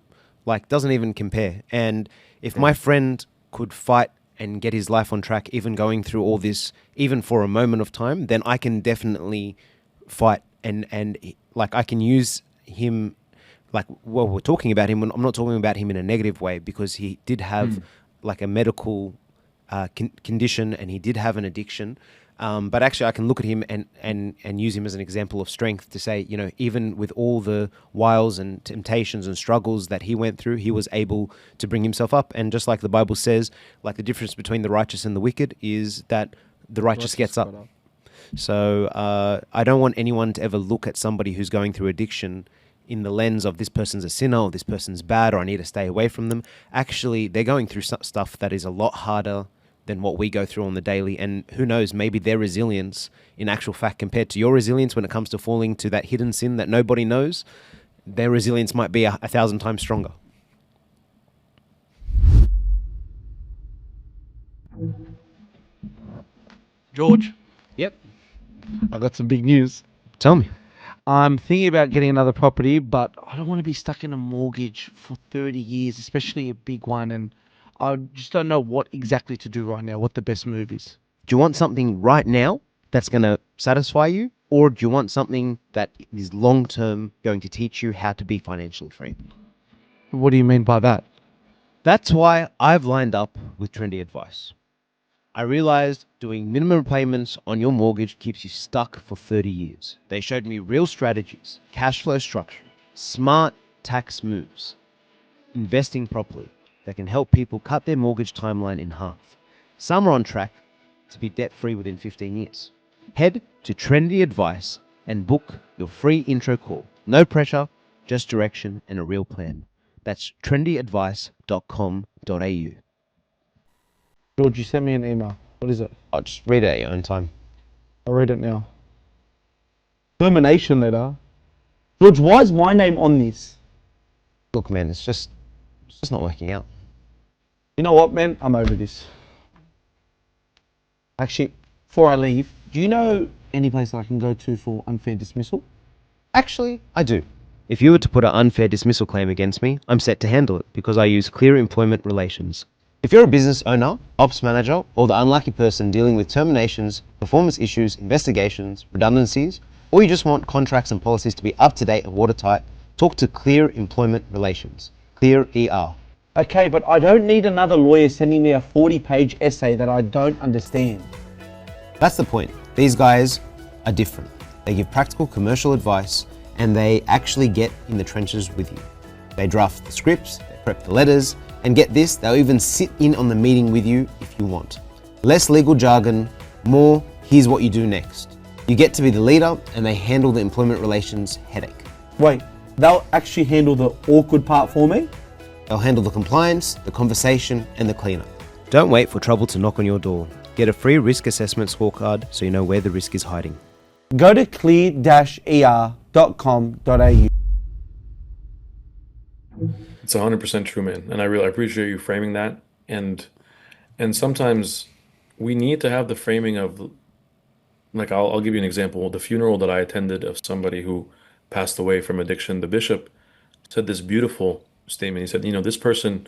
S2: like, doesn't even compare. And if my friend could fight and get his life on track, even going through all this, even for a moment of time, then I can definitely fight and like I can use him. Like, well, we're talking about him. I'm not talking about him in a negative way, because he did have like a medical condition, and he did have an addiction. But actually, I can look at him and use him as an example of strength to say, you know, even with all the wiles and temptations and struggles that he went through, he was able to bring himself up. And just like the Bible says, like the difference between the righteous and the wicked is that the righteous gets up. So I don't want anyone to ever look at somebody who's going through addiction in the lens of this person's a sinner, or this person's bad, or I need to stay away from them. Actually, they're going through stuff that is a lot harder than what we go through on the daily. And who knows, maybe their resilience, in actual fact, compared to your resilience when it comes to falling to that hidden sin that nobody knows, their resilience might be 1,000 times stronger.
S6: George,
S2: Yep.
S6: I got some big news.
S2: Tell me.
S6: I'm thinking about getting another property, but I don't want to be stuck in a mortgage for 30 years, especially a big one. And I just don't know what exactly to do right now, what the best move is.
S2: Do you want something right now that's going to satisfy you? Or do you want something that is long-term going to teach you how to be financially free?
S6: What do you mean by that?
S2: That's why I've lined up with Trendy Advice. I realized doing minimum payments on your mortgage keeps you stuck for 30 years. They showed me real strategies, cash flow structure, smart tax moves, investing properly that can help people cut their mortgage timeline in half. Some are on track to be debt-free within 15 years. Head to Trendy Advice and book your free intro call. No pressure, just direction and a real plan. That's trendyadvice.com.au.
S6: George, you sent me an email. What is it?
S9: I'll just read it at your own time.
S6: I'll read it now. Termination letter. George, why is my name on this?
S9: Look, man, it's just not working out.
S6: You know what, man? I'm over this. Actually, before I leave, do you know any place I can go to for unfair dismissal?
S2: Actually, I do. If you were to put an unfair dismissal claim against me, I'm set to handle it because I use Clear Employment Relations.
S9: If you're a business owner, ops manager, or the unlucky person dealing with terminations, performance issues, investigations, redundancies, or you just want contracts and policies to be up to date and watertight, talk to Clear Employment Relations. Clear ER.
S10: Okay, but I don't need another lawyer sending me a 40-page essay that I don't understand.
S9: That's the point. These guys are different. They give practical commercial advice and they actually get in the trenches with you. They draft the scripts, they prep the letters, and get this, they'll even sit in on the meeting with you if you want. Less legal jargon, more, here's what you do next. You get to be the leader and they handle the employment relations headache.
S10: Wait, they'll actually handle the awkward part for me?
S9: They'll handle the compliance, the conversation, and the cleanup.
S2: Don't wait for trouble to knock on your door. Get a free risk assessment scorecard so you know where the risk is hiding.
S10: Go to clear-er.com.au.
S1: It's 100% true, man. And I appreciate you framing that. And sometimes we need to have the framing of, like, I'll give you an example. The funeral that I attended of somebody who passed away from addiction, the bishop said this beautiful statement. He said, this person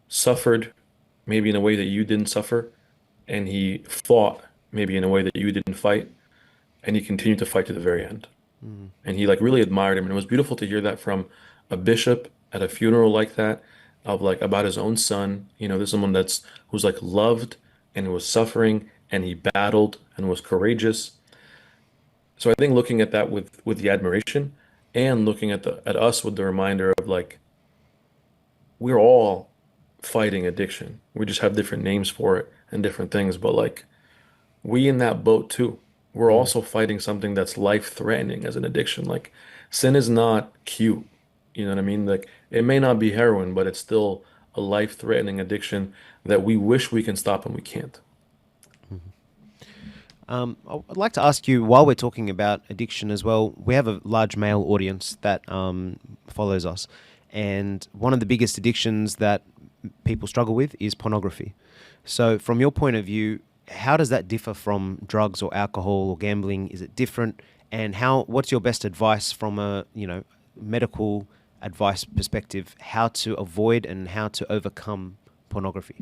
S1: suffered maybe in a way that you didn't suffer, and he fought maybe in a way that you didn't fight, and he continued to fight to the very end. And he really admired him. And it was beautiful to hear that from a bishop at a funeral like that, of about his own son. This is someone who's loved and who was suffering, and he battled and was courageous. So I think looking at that with the admiration, and looking at us with the reminder of we're all fighting addiction. We just have different names for it and different things, but we in that boat too. We're also fighting something that's life-threatening as an addiction. Sin is not cute. You know what I mean? It may not be heroin, but it's still a life-threatening addiction that we wish we can stop and we can't.
S2: I'd like to ask you, while we're talking about addiction as well, we have a large male audience that follows us. And one of the biggest addictions that people struggle with is pornography. So from your point of view, how does that differ from drugs or alcohol or gambling? Is it different? And what's your best advice from a medical advice perspective, how to avoid and how to overcome pornography?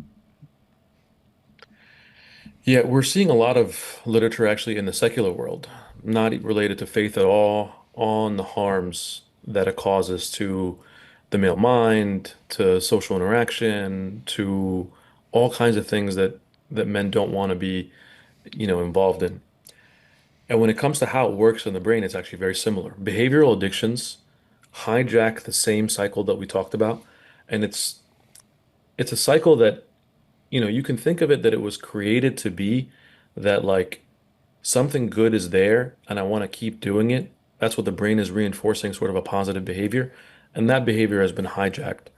S1: Yeah, we're seeing a lot of literature actually in the secular world, not related to faith at all, on the harms that it causes to the male mind, to social interaction, to all kinds of things that men don't want to be, involved in. And when it comes to how it works in the brain, it's actually very similar. Behavioral addictions hijack the same cycle that we talked about, and it's a cycle that, you can think of it that it was created to be that something good is there and I want to keep doing it. That's what the brain is reinforcing, sort of a positive behavior. And that behavior has been hijacked,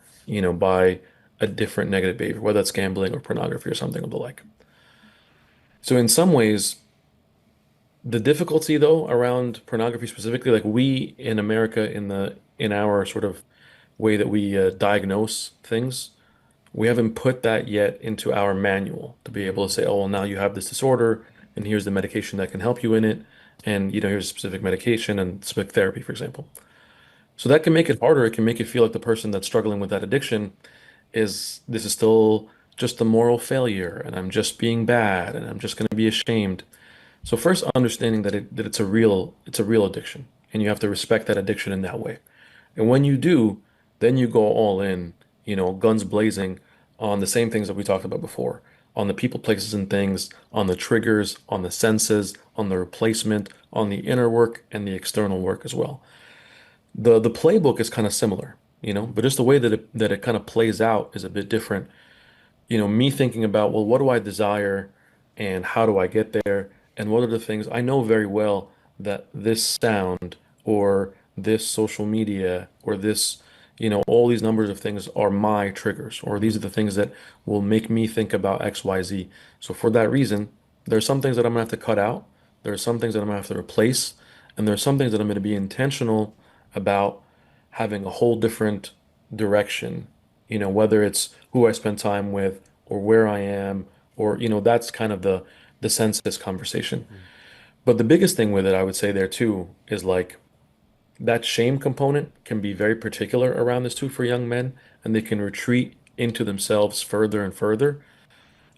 S1: by a different negative behavior, whether it's gambling or pornography or something of the like. So in some ways, the difficulty though around pornography specifically, like we in America in our sort of way that we diagnose things, we haven't put that yet into our manual to be able to say, oh, well, now you have this disorder, and here's the medication that can help you in it, and here's a specific medication and specific therapy, for example. So that can make it harder. It can make you feel like the person that's struggling with that addiction this is still just a moral failure, and I'm just being bad, and I'm just going to be ashamed. So first, understanding that it's a real addiction, and you have to respect that addiction in that way. And when you do, then you go all in, guns blazing on the same things that we talked about before, on the people, places, and things, on the triggers, on the senses, on the replacement, on the inner work and the external work as well. The playbook is kind of similar, but just the way that it kind of plays out is a bit different. Me thinking about, well, what do I desire and how do I get there? And what are the things I know very well that this sound or this social media or this, all these numbers of things are my triggers, or these are the things that will make me think about X, Y, Z. So for that reason, there's some things that I'm gonna have to cut out. There are some things that I'm gonna have to replace. And there are some things that I'm gonna be intentional about having a whole different direction, whether it's who I spend time with or where I am, or, that's kind of the census conversation. But the biggest thing with it, I would say there too, is like that shame component can be very particular around this too for young men, and they can retreat into themselves further and further.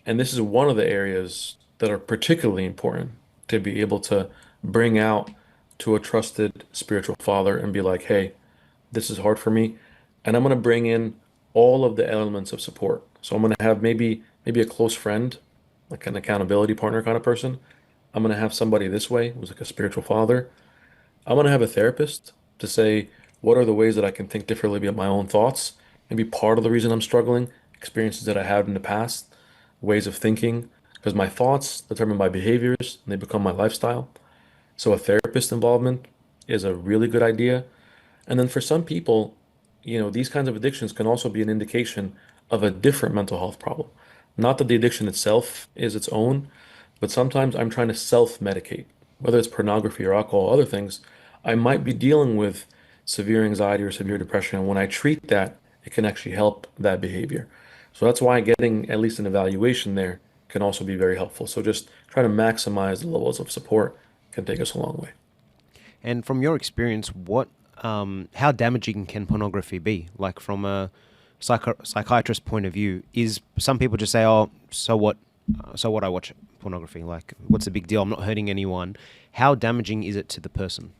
S1: And this is one of the areas that are particularly important to be able to bring out to a trusted spiritual father and be like, hey, this is hard for me. And I'm going to bring in all of the elements of support. So I'm going to have maybe a close friend, like an accountability partner kind of person. I'm going to have somebody this way who's like a spiritual father. I'm going to have a therapist to say, what are the ways that I can think differently about my own thoughts? Maybe part of the reason I'm struggling, experiences that I had in the past, ways of thinking, because my thoughts determine my behaviors and they become my lifestyle. So a therapist involvement is a really good idea. And then for some people, these kinds of addictions can also be an indication of a different mental health problem. Not that the addiction itself is its own, but sometimes I'm trying to self-medicate, whether it's pornography or alcohol, or other things. I might be dealing with severe anxiety or severe depression. And when I treat that, it can actually help that behavior. So that's why getting at least an evaluation there can also be very helpful. So just trying to maximize the levels of support can take us a long way.
S2: And from your experience, how damaging can pornography be? Like from a psychiatrist point of view, is some people just say, oh, so what? So what, I watch pornography? Like, what's the big deal? I'm not hurting anyone. How damaging is it to the person?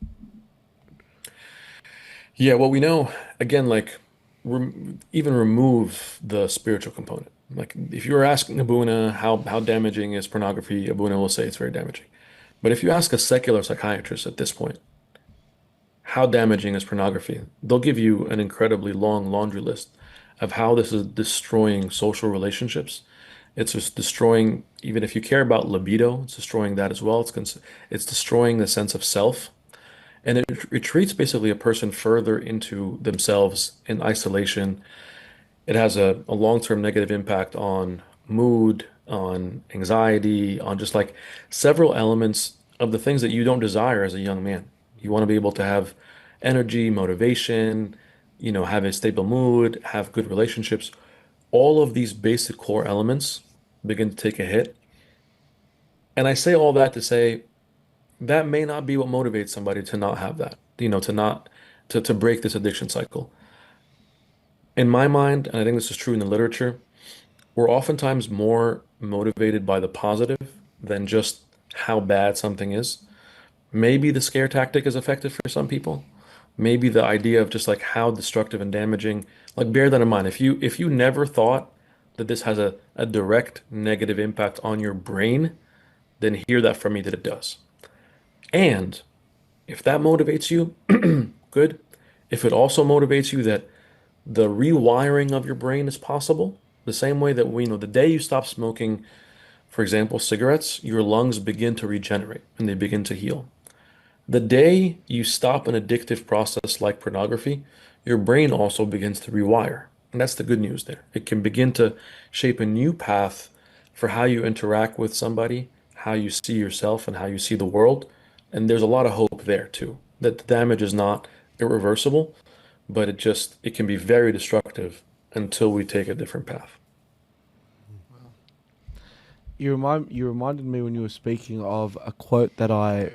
S1: Yeah, well, we know, again, like, even remove the spiritual component. Like, if you were asking Abuna how damaging is pornography, Abuna will say it's very damaging. But if you ask a secular psychiatrist at this point, how damaging is pornography? They'll give you an incredibly long laundry list of how this is destroying social relationships. It's just destroying, even if you care about libido, it's destroying that as well. It's destroying the sense of self. And it retreats basically a person further into themselves in isolation. It has a long-term negative impact on mood, on anxiety, on just like several elements of the things that you don't desire as a young man. You want to be able to have energy, motivation, have a stable mood, have good relationships. All of these basic core elements begin to take a hit. And I say all that to say that may not be what motivates somebody to not have that, to break this addiction cycle. In my mind, and I think this is true in the literature, we're oftentimes more motivated by the positive than just how bad something is. Maybe the scare tactic is effective for some people. Maybe the idea of just like how destructive and damaging, like bear that in mind. If you never thought that this has a direct negative impact on your brain, then hear that from me that it does. And if that motivates you, good. If it also motivates you that the rewiring of your brain is possible, the same way that the day you stop smoking, for example, cigarettes, your lungs begin to regenerate and they begin to heal. The day you stop an addictive process like pornography, your brain also begins to rewire. And that's the good news there. It can begin to shape a new path for how you interact with somebody, how you see yourself, and how you see the world. And there's a lot of hope there too, that the damage is not irreversible, but it can be very destructive until we take a different path.
S6: You reminded me when you were speaking of a quote that I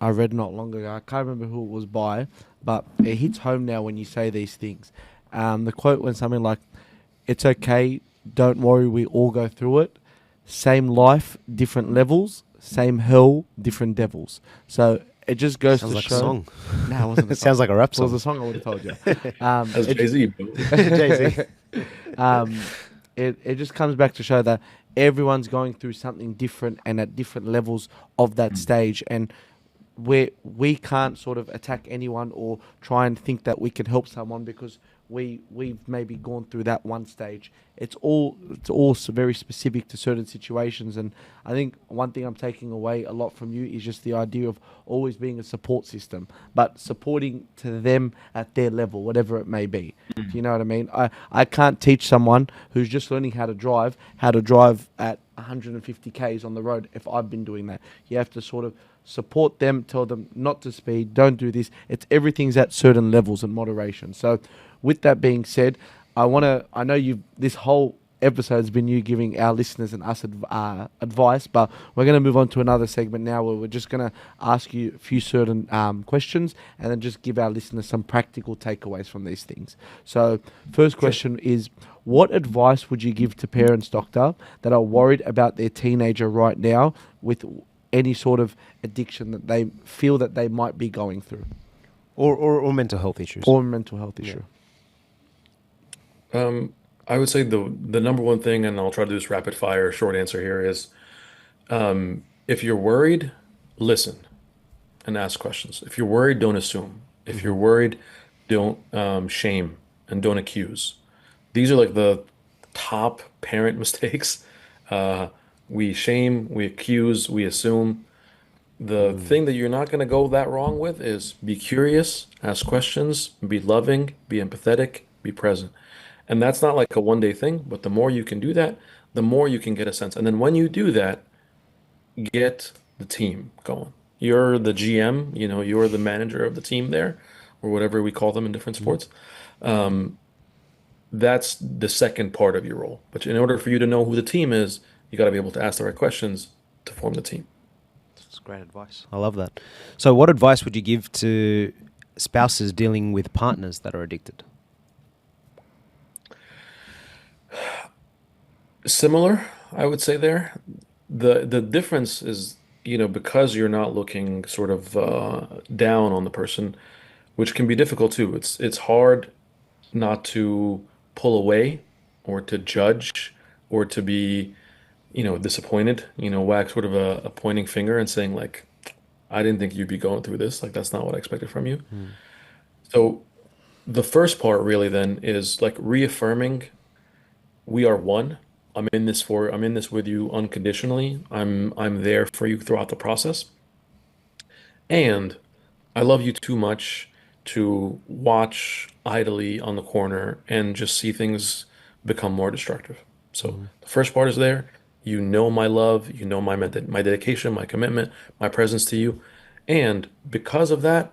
S6: read not long ago. I can't remember who it was by, but it hits home now when you say these things. The quote went something like, "It's okay, don't worry, we all go through it. Same life, different levels. Same hell, different devils." So it just goes
S2: Sounds
S6: to
S2: like
S6: show.
S2: a song.
S6: No, it wasn't.
S2: It sounds like a rap
S6: If it was
S2: song.
S6: a song, I would have told you.
S1: That's
S6: it-
S1: Jay-Z, bro.
S2: Jay-Z.
S6: It just comes back to show that everyone's going through something different and at different levels of that stage, and we can't sort of attack anyone or try and think that we can help someone because we've maybe gone through that one stage. It's all very specific to certain situations, and I think one thing I'm taking away a lot from you is just the idea of always being a support system, but supporting to them at their level, whatever it may be. Do you know what I mean? I can't teach someone who's just learning how to drive at 150 k's on the road if I've been doing that. You have to sort of support them, tell them not to speed, don't do this. Everything's at certain levels and moderation. So with that being said, I know this whole episode has been you giving our listeners and us advice, but we're going to move on to another segment now where we're just going to ask you a few certain questions and then just give our listeners some practical takeaways from these things. So first question is, what advice would you give to parents, doctor, that are worried about their teenager right now with any sort of addiction that they feel that they might be going through?
S2: Or mental health issues.
S6: Or mental health issue.
S1: I would say the number one thing, and I'll try to do this rapid fire, short answer here is, if you're worried, listen and ask questions. If you're worried, don't assume. If you're worried, don't shame and don't accuse. These are like the top parent mistakes. We shame, we accuse, we assume. The thing that you're not going to go that wrong with is be curious, ask questions, be loving, be empathetic, be present. And that's not like a one-day thing, but the more you can do that, the more you can get a sense. And then when you do that, get the team going. You're the GM, you're the manager of the team there, or whatever we call them in different sports. That's the second part of your role. But in order for you to know who the team is, you got to be able to ask the right questions to form the team.
S2: That's great advice. I love that. So what advice would you give to spouses dealing with partners that are addicted?
S1: Similar, I would say there. The difference is, because you're not looking sort of down on the person, which can be difficult too. It's hard not to pull away or to judge or to be, disappointed, wag sort of a pointing finger and saying like, I didn't think you'd be going through this. Like, that's not what I expected from you. So the first part really then is like reaffirming we are one. I'm in this with you unconditionally. I'm there for you throughout the process. And I love you too much to watch idly on the corner and just see things become more destructive. So the first part is there. You know my love, you know my dedication, my commitment, my presence to you. And because of that,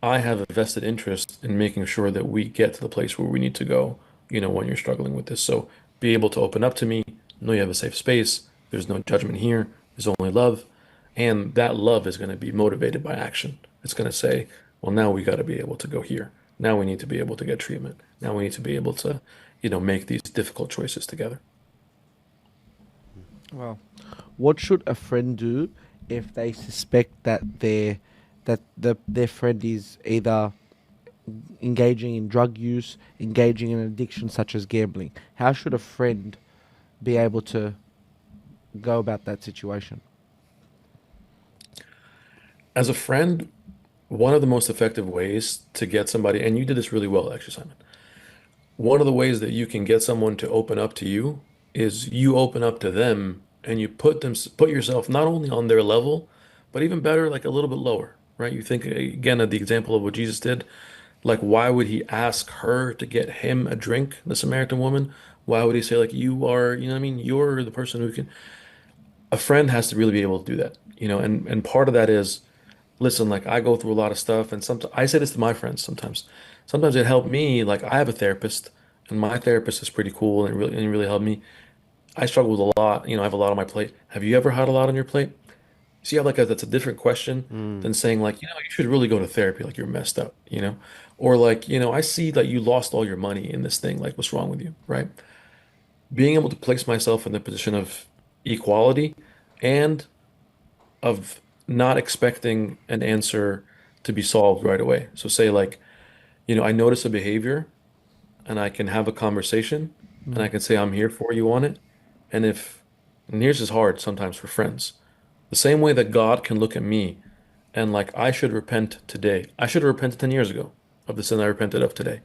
S1: I have a vested interest in making sure that we get to the place where we need to go, when you're struggling with this. So be able to open up to me, know you have a safe space. There's no judgment here. There's only love. And that love is going to be motivated by action. It's going to say, well, now we got to be able to go here. Now we need to be able to get treatment. Now we need to be able to, make these difficult choices together.
S6: Well, what should a friend do if they suspect that their friend is either engaging in drug use, engaging in addiction such as gambling? How should a friend be able to go about that situation?
S1: As a friend, one of the most effective ways to get somebody, and you did this really well, actually, Simon. One of the ways that you can get someone to open up to you is you open up to them and you put yourself not only on their level, but even better, like a little bit lower, right? You think again of the example of what Jesus did. Like, why would he ask her to get him a drink, the Samaritan woman? Why would he say, like, you are, you know what I mean? You're the person who can. A friend has to really be able to do that, and part of that is, listen, like, I go through a lot of stuff, and sometimes I say this to my friends sometimes. Sometimes it helped me, like, I have a therapist, and my therapist is pretty cool and really helped me. I struggle with a lot, I have a lot on my plate. Have you ever had a lot on your plate? See how, like, that's a different question than saying, like, you should really go to therapy, like you're messed up. Or like, I see that you lost all your money in this thing, like what's wrong with you, right? Being able to place myself in the position of equality and of not expecting an answer to be solved right away. So say, like, I notice a behavior and I can have a conversation and I can say, I'm here for you on it. And here's is hard sometimes for friends. The same way that God can look at me and, like, I should repent today. I should have repented 10 years ago of the sin I repented of today.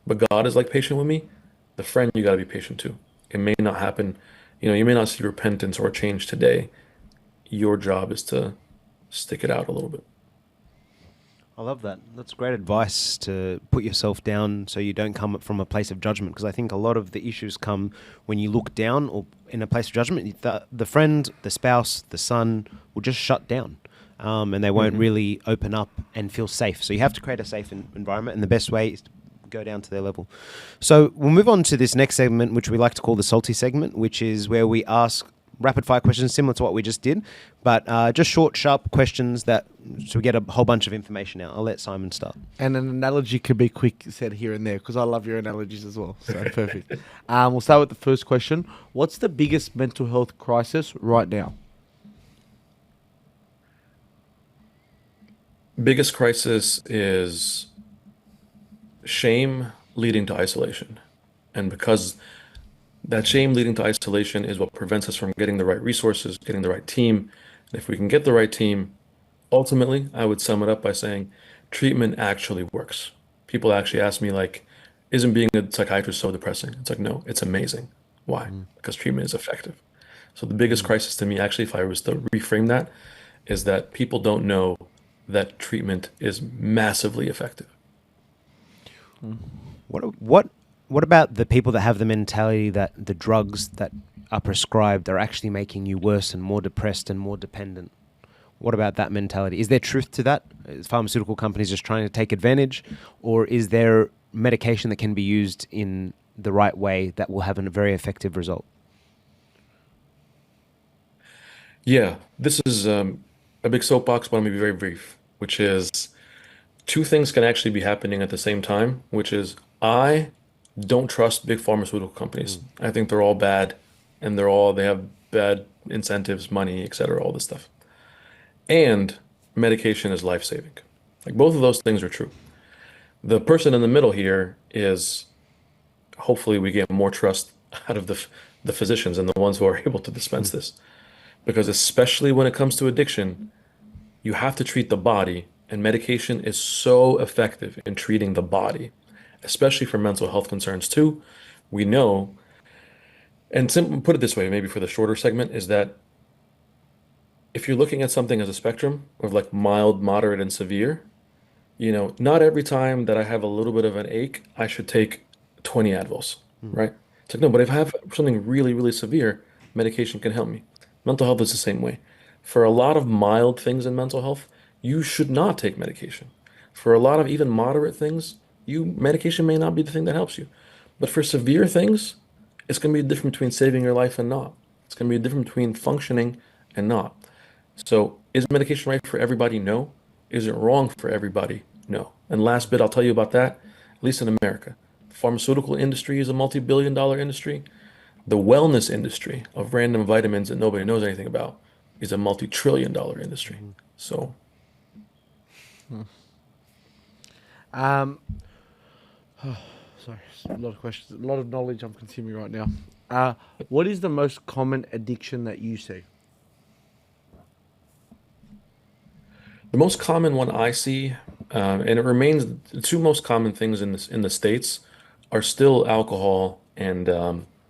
S1: But God is, like, patient with me. The friend, you got to be patient too. It may not happen. You may not see repentance or change today. Your job is to stick it out a little bit.
S2: I love that. That's great advice, to put yourself down so you don't come from a place of judgment. Because I think a lot of the issues come when you look down or in a place of judgment. The friend, the spouse, the son will just shut down, and they won't really open up and feel safe. So you have to create a safe environment, and the best way is to go down to their level. So we'll move on to this next segment, which we like to call the salty segment, which is where we ask rapid fire questions similar to what we just did, but just short, sharp questions so we get a whole bunch of information out. I'll let Simon start.
S6: And an analogy could be quick said here and there, because I love your analogies as well. So perfect. We'll start with the first question. What's the biggest mental health crisis right now?
S1: Biggest crisis is shame leading to isolation. And because that shame leading to isolation is what prevents us from getting the right resources, getting the right team. And if we can get the right team, ultimately, I would sum it up by saying treatment actually works. People actually ask me, like, isn't being a psychiatrist so depressing? It's like, no, it's amazing. Why? Because treatment is effective. So the biggest crisis to me, actually, if I was to reframe that, is that people don't know that treatment is massively effective.
S2: What about the people that have the mentality that the drugs that are prescribed are actually making you worse and more depressed and more dependent? What about that mentality? Is there truth to that? Is pharmaceutical companies just trying to take advantage? Or is there medication that can be used in the right way that will have a very effective result?
S1: Yeah, this is a big soapbox, but I'm going to be very brief, which is two things can actually be happening at the same time, which is I don't trust big pharmaceutical companies. I think they're all bad, and they have bad incentives, money, etc., all this stuff. And medication is life-saving. Like, both of those things are true. The person in the middle here is, hopefully we get more trust out of the physicians and the ones who are able to dispense this. Because especially when it comes to addiction, you have to treat the body, and medication is so effective in treating the body, especially for mental health concerns too. We know, and put it this way, maybe for the shorter segment, is that if you're looking at something as a spectrum of, like, mild, moderate, and severe, not every time that I have a little bit of an ache, I should take 20 Advils, right? It's like, no, but if I have something really, really severe, medication can help me. Mental health is the same way. For a lot of mild things in mental health, you should not take medication. For a lot of even moderate things, medication may not be the thing that helps you. But for severe things, it's going to be a difference between saving your life and not. It's going to be a difference between functioning and not. So is medication right for everybody? No. Is it wrong for everybody? No. And last bit I'll tell you about that, at least in America. The pharmaceutical industry is a multi-billion-dollar industry. The wellness industry of random vitamins that nobody knows anything about is a multi-trillion-dollar industry. So.
S6: Sorry, a lot of questions, a lot of knowledge I'm consuming right now. What is the most common addiction that you see?
S1: The most common one I see, and it remains the two most common things in the States, are still alcohol and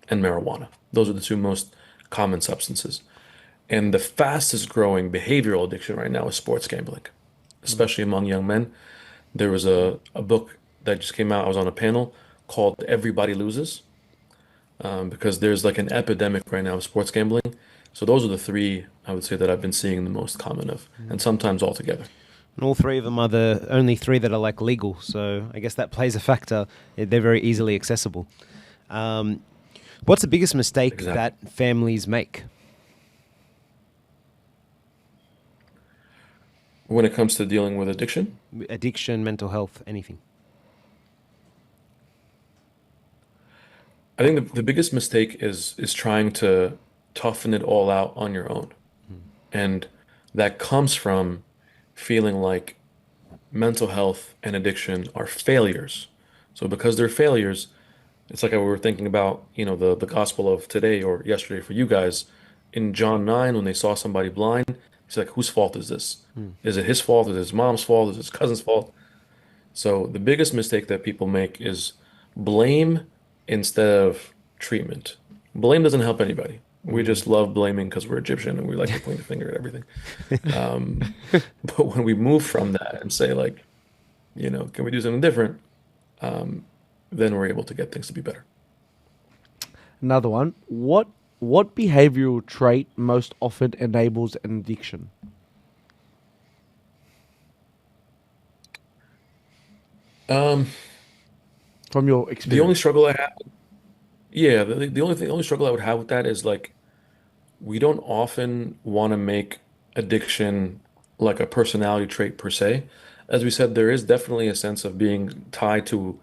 S1: marijuana. Those are the two most common substances. And the fastest growing behavioral addiction right now is sports gambling, especially among young men. There was a book that just came out. I was on a panel called Everybody Loses, because there's like an epidemic right now of sports gambling. So those are the three I would say that I've been seeing the most common of, and sometimes all together.
S2: And all three of them are the only three that are like legal. So I guess that plays a factor. They're very easily accessible. What's the biggest mistake
S1: Exactly.
S2: that families make?
S1: When it comes to dealing with addiction,
S2: Addiction, mental health, anything.
S1: I think the biggest mistake is trying to toughen it all out on your own. And that comes from feeling like mental health and addiction are failures. So because they're failures, it's like we were thinking about, the gospel of today or yesterday for you guys. In John 9, when they saw somebody blind, it's like, whose fault is this? Is it his fault? Is it his mom's fault? Is it his cousin's fault? So the biggest mistake that people make is blame instead of treatment. Blame doesn't help anybody. We just love blaming because we're Egyptian and we like to point the finger at everything. But when we move from that and say like, can we do something different? Then we're able to get things to be better.
S6: Another one. What behavioral trait most often enables an addiction?
S1: Um,
S6: From your
S1: the only
S6: experience.
S1: struggle I have, yeah, the only struggle I would have with that is like we don't often want to make addiction like a personality trait per se. As we said, there is definitely a sense of being tied to,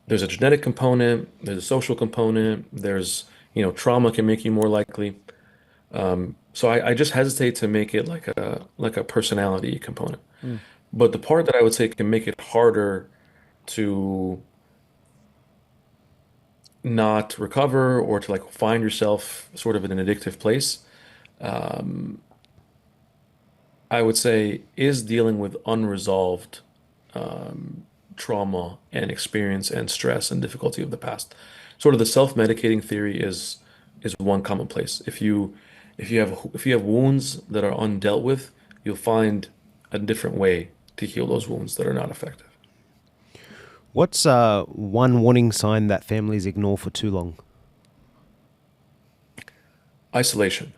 S1: there's a genetic component, there's a social component, there's, trauma can make you more likely. So I just hesitate to make it like a personality component. But the part that I would say can make it harder to not recover or to like find yourself sort of in an addictive place, I would say is dealing with unresolved trauma and experience and stress and difficulty of the past. Sort of the self-medicating theory is one commonplace. If you have wounds that are undealt with, you'll find a different way to heal those wounds that are not effective.
S2: What's one warning sign that families ignore for too long?
S1: Isolation.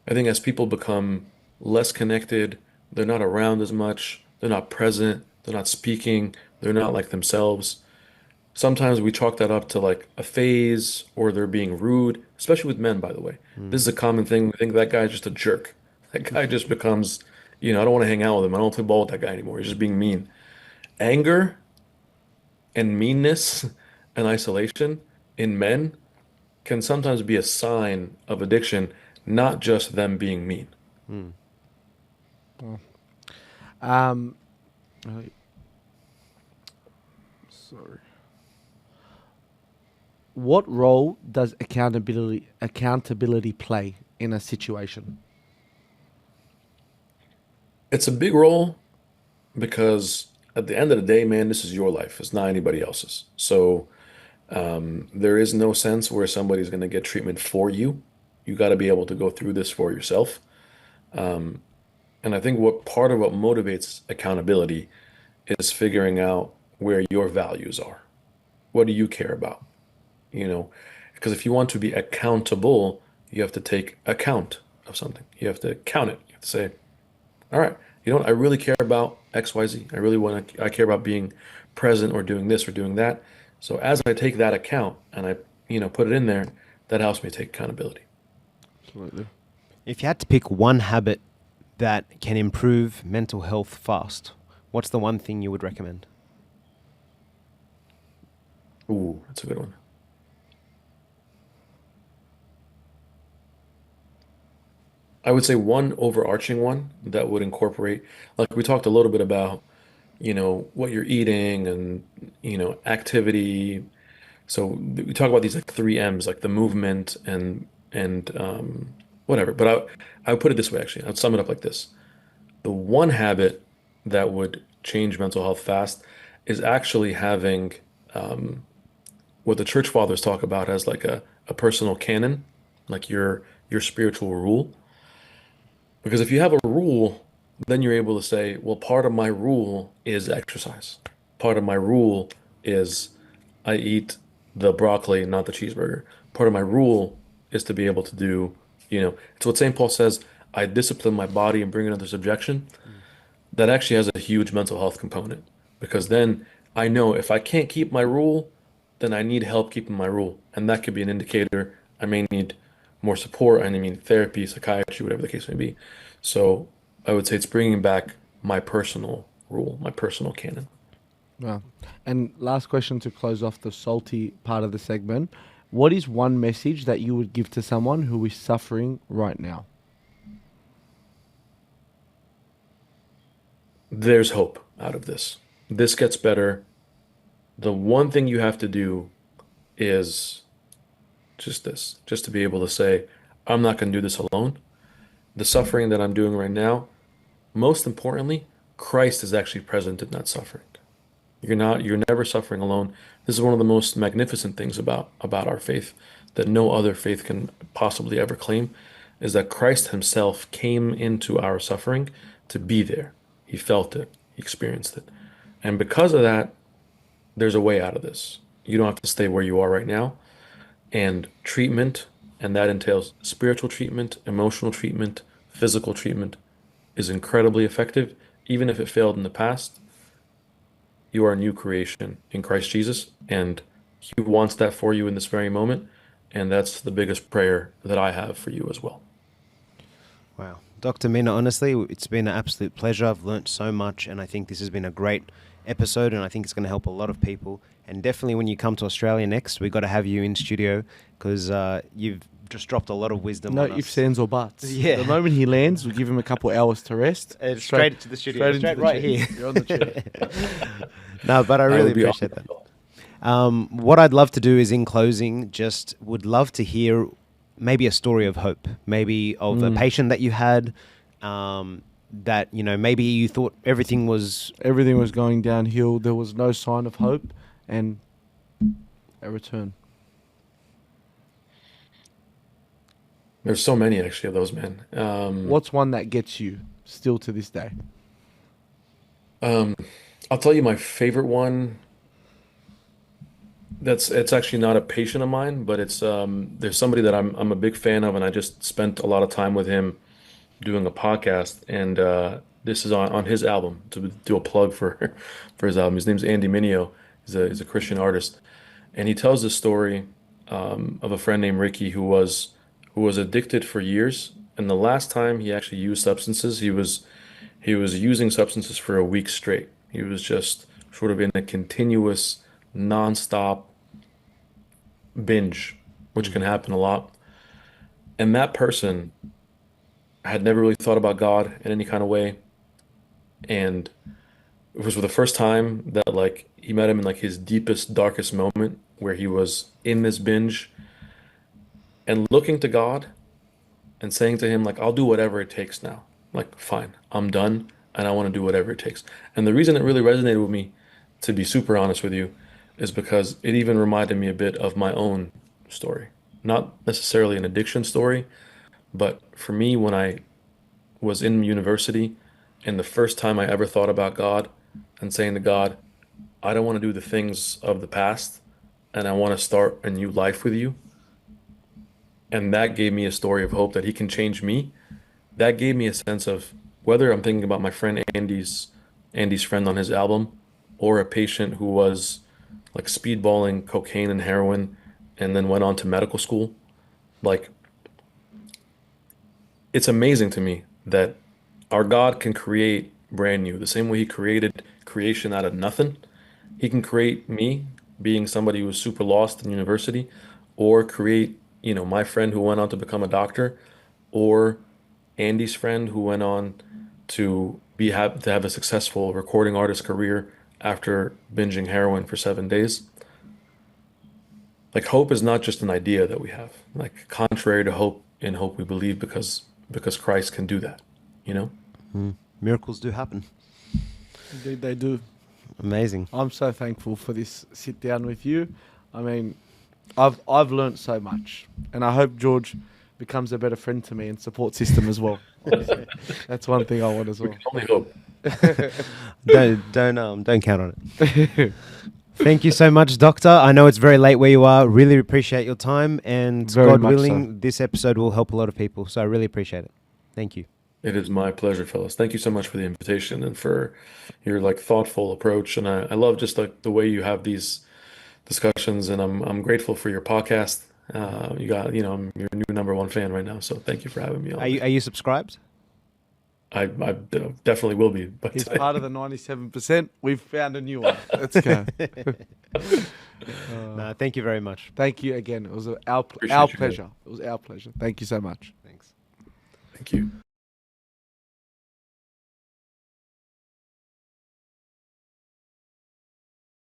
S1: I think as people become less connected, they're not around as much, they're not present, they're not speaking, they're not like themselves. Sometimes we chalk that up to like a phase or they're being rude, especially with men, by the way. This is a common thing. We think that guy's just a jerk. That guy just becomes, I don't want to hang out with him. I don't play ball with that guy anymore. He's just being mean. Anger and meanness and isolation in men can sometimes be a sign of addiction, not just them being mean.
S6: Um, sorry. What role does accountability play in a situation?
S1: It's a big role because at the end of the day, man, this is your life. It's not anybody else's. So there is no sense where somebody's going to get treatment for you. You got to be able to go through this for yourself. And I think part of what motivates accountability is figuring out where your values are. What do you care about? Because if you want to be accountable, you have to take account of something. You have to count it. You have to say, all right, I really care about X, Y, Z. I care about being present or doing this or doing that. So as I take that account and I, put it in there, that helps me take accountability.
S6: Absolutely.
S2: If you had to pick one habit that can improve mental health fast, what's the one thing you would recommend?
S1: Ooh, that's a good one. I would say one overarching one that would incorporate, like we talked a little bit about, what you're eating and, activity. So we talk about these like three M's, like the movement and whatever. But I would put it this way, actually. I'd sum it up like this. The one habit that would change mental health fast is actually having what the church fathers talk about as like a personal canon, like your spiritual rule. Because if you have a rule, then you're able to say, well, part of my rule is exercise. part of my rule is I eat the broccoli, not the cheeseburger. Part of my rule is to be able to do, it's what St. Paul says, I discipline my body and bring it under subjection. That actually has a huge mental health component, because then I know if I can't keep my rule, then I need help keeping my rule. And that could be an indicator I may need more support. I need therapy, psychiatry, whatever the case may be. So I would say it's bringing back my personal rule, my personal canon.
S6: Wow. And last question to close off the salty part of the segment. What is one message that you would give to someone who is suffering right now?
S1: There's hope out of this. This gets better. The one thing you have to do is just this, just to be able to say, I'm not going to do this alone. The suffering that I'm doing right now, most importantly, Christ is actually present in that suffering. You're never suffering alone. This is one of the most magnificent things about our faith that no other faith can possibly ever claim, is that Christ himself came into our suffering to be there. He felt it, he experienced it. And because of that, there's a way out of this. You don't have to stay where you are right now. And treatment, and that entails spiritual treatment, emotional treatment, physical treatment, is incredibly effective. Even if it failed in the past, you are a new creation in Christ Jesus, and he wants that for you in this very moment. And that's the biggest prayer that I have for you as well.
S2: Wow. Dr. Mina, honestly, it's been an absolute pleasure. I've learnt so much, and I think this has been a great episode, and I think it's going to help a lot of people. And definitely when you come to Australia next, we've got to have you in studio, because you've just dropped a lot of wisdom on us.
S6: No ifs, ands, or buts.
S2: Yeah.
S6: The moment he lands, we give him a couple hours to rest.
S2: Straight to the studio. Straight right here.
S6: You're on the chair.
S2: No, but I really appreciate that. What I'd love to do is, in closing, just would love to hear maybe a story of hope, maybe of a patient that you had, that, maybe you thought everything was
S6: going downhill. There was no sign of hope, and a return.
S1: There's so many actually of those, man.
S6: What's one that gets you still to this day?
S1: I'll tell you my favorite one. It's actually not a patient of mine, but it's there's somebody that I'm a big fan of, and I just spent a lot of time with him doing a podcast, and this is on his album, to do a plug for his album. His name's Andy Mineo. He's a Christian artist, and he tells this story of a friend named Ricky who was addicted for years, and the last time he actually used substances, he was using substances for a week straight. He was just sort of in a continuous, non-stop binge, which can happen a lot. And that person had never really thought about God in any kind of way. And it was for the first time that he met him in his deepest, darkest moment, where he was in this binge and looking to God and saying to him, I'll do whatever it takes now. Fine, I'm done, and I want to do whatever it takes. And the reason it really resonated with me, to be super honest with you, is because it even reminded me a bit of my own story. Not necessarily an addiction story, but for me, when I was in university, and the first time I ever thought about God and saying to God, I don't want to do the things of the past, and I want to start a new life with you. And that gave me a story of hope that he can change me. That gave me a sense of, whether I'm thinking about my friend Andy's friend on his album, or a patient who was speedballing cocaine and heroin and then went on to medical school. It's amazing to me that our God can create brand new. The same way he created creation out of nothing, he can create me, being somebody who was super lost in university, or create, my friend who went on to become a doctor, or Andy's friend who went on to have a successful recording artist career after binging heroin for 7 days. Hope is not just an idea that we have. Contrary to hope, in hope we believe, because Christ can do that,
S2: Miracles do happen.
S6: Indeed they do.
S2: Amazing.
S6: I'm so thankful for this sit down with you. I mean, I've learned so much, and I hope George becomes a better friend to me and support system as well. That's one thing I want as well.
S1: We can only hope.
S2: Don't count on it. Thank you so much, Doctor. I know it's very late where you are. Really appreciate your time, and
S6: Very
S2: God
S6: much
S2: willing,
S6: so.
S2: this episode will help a lot of people. So I really appreciate it. Thank you.
S1: It is my pleasure, fellas. Thank you so much for the invitation and for your like thoughtful approach. And I love just like the way you have these discussions, and I'm grateful for your podcast. You got, I'm your new #1 fan right now. So thank you for having me on.
S2: Are you subscribed?
S1: I definitely will be. But
S6: He's part of the 97%. We've found a new one. Let's go.
S2: No, thank you very much.
S6: Thank you again. It was our
S1: Appreciate you,
S6: pleasure. It was our pleasure. Thank you so much.
S2: Thanks.
S1: Thank you.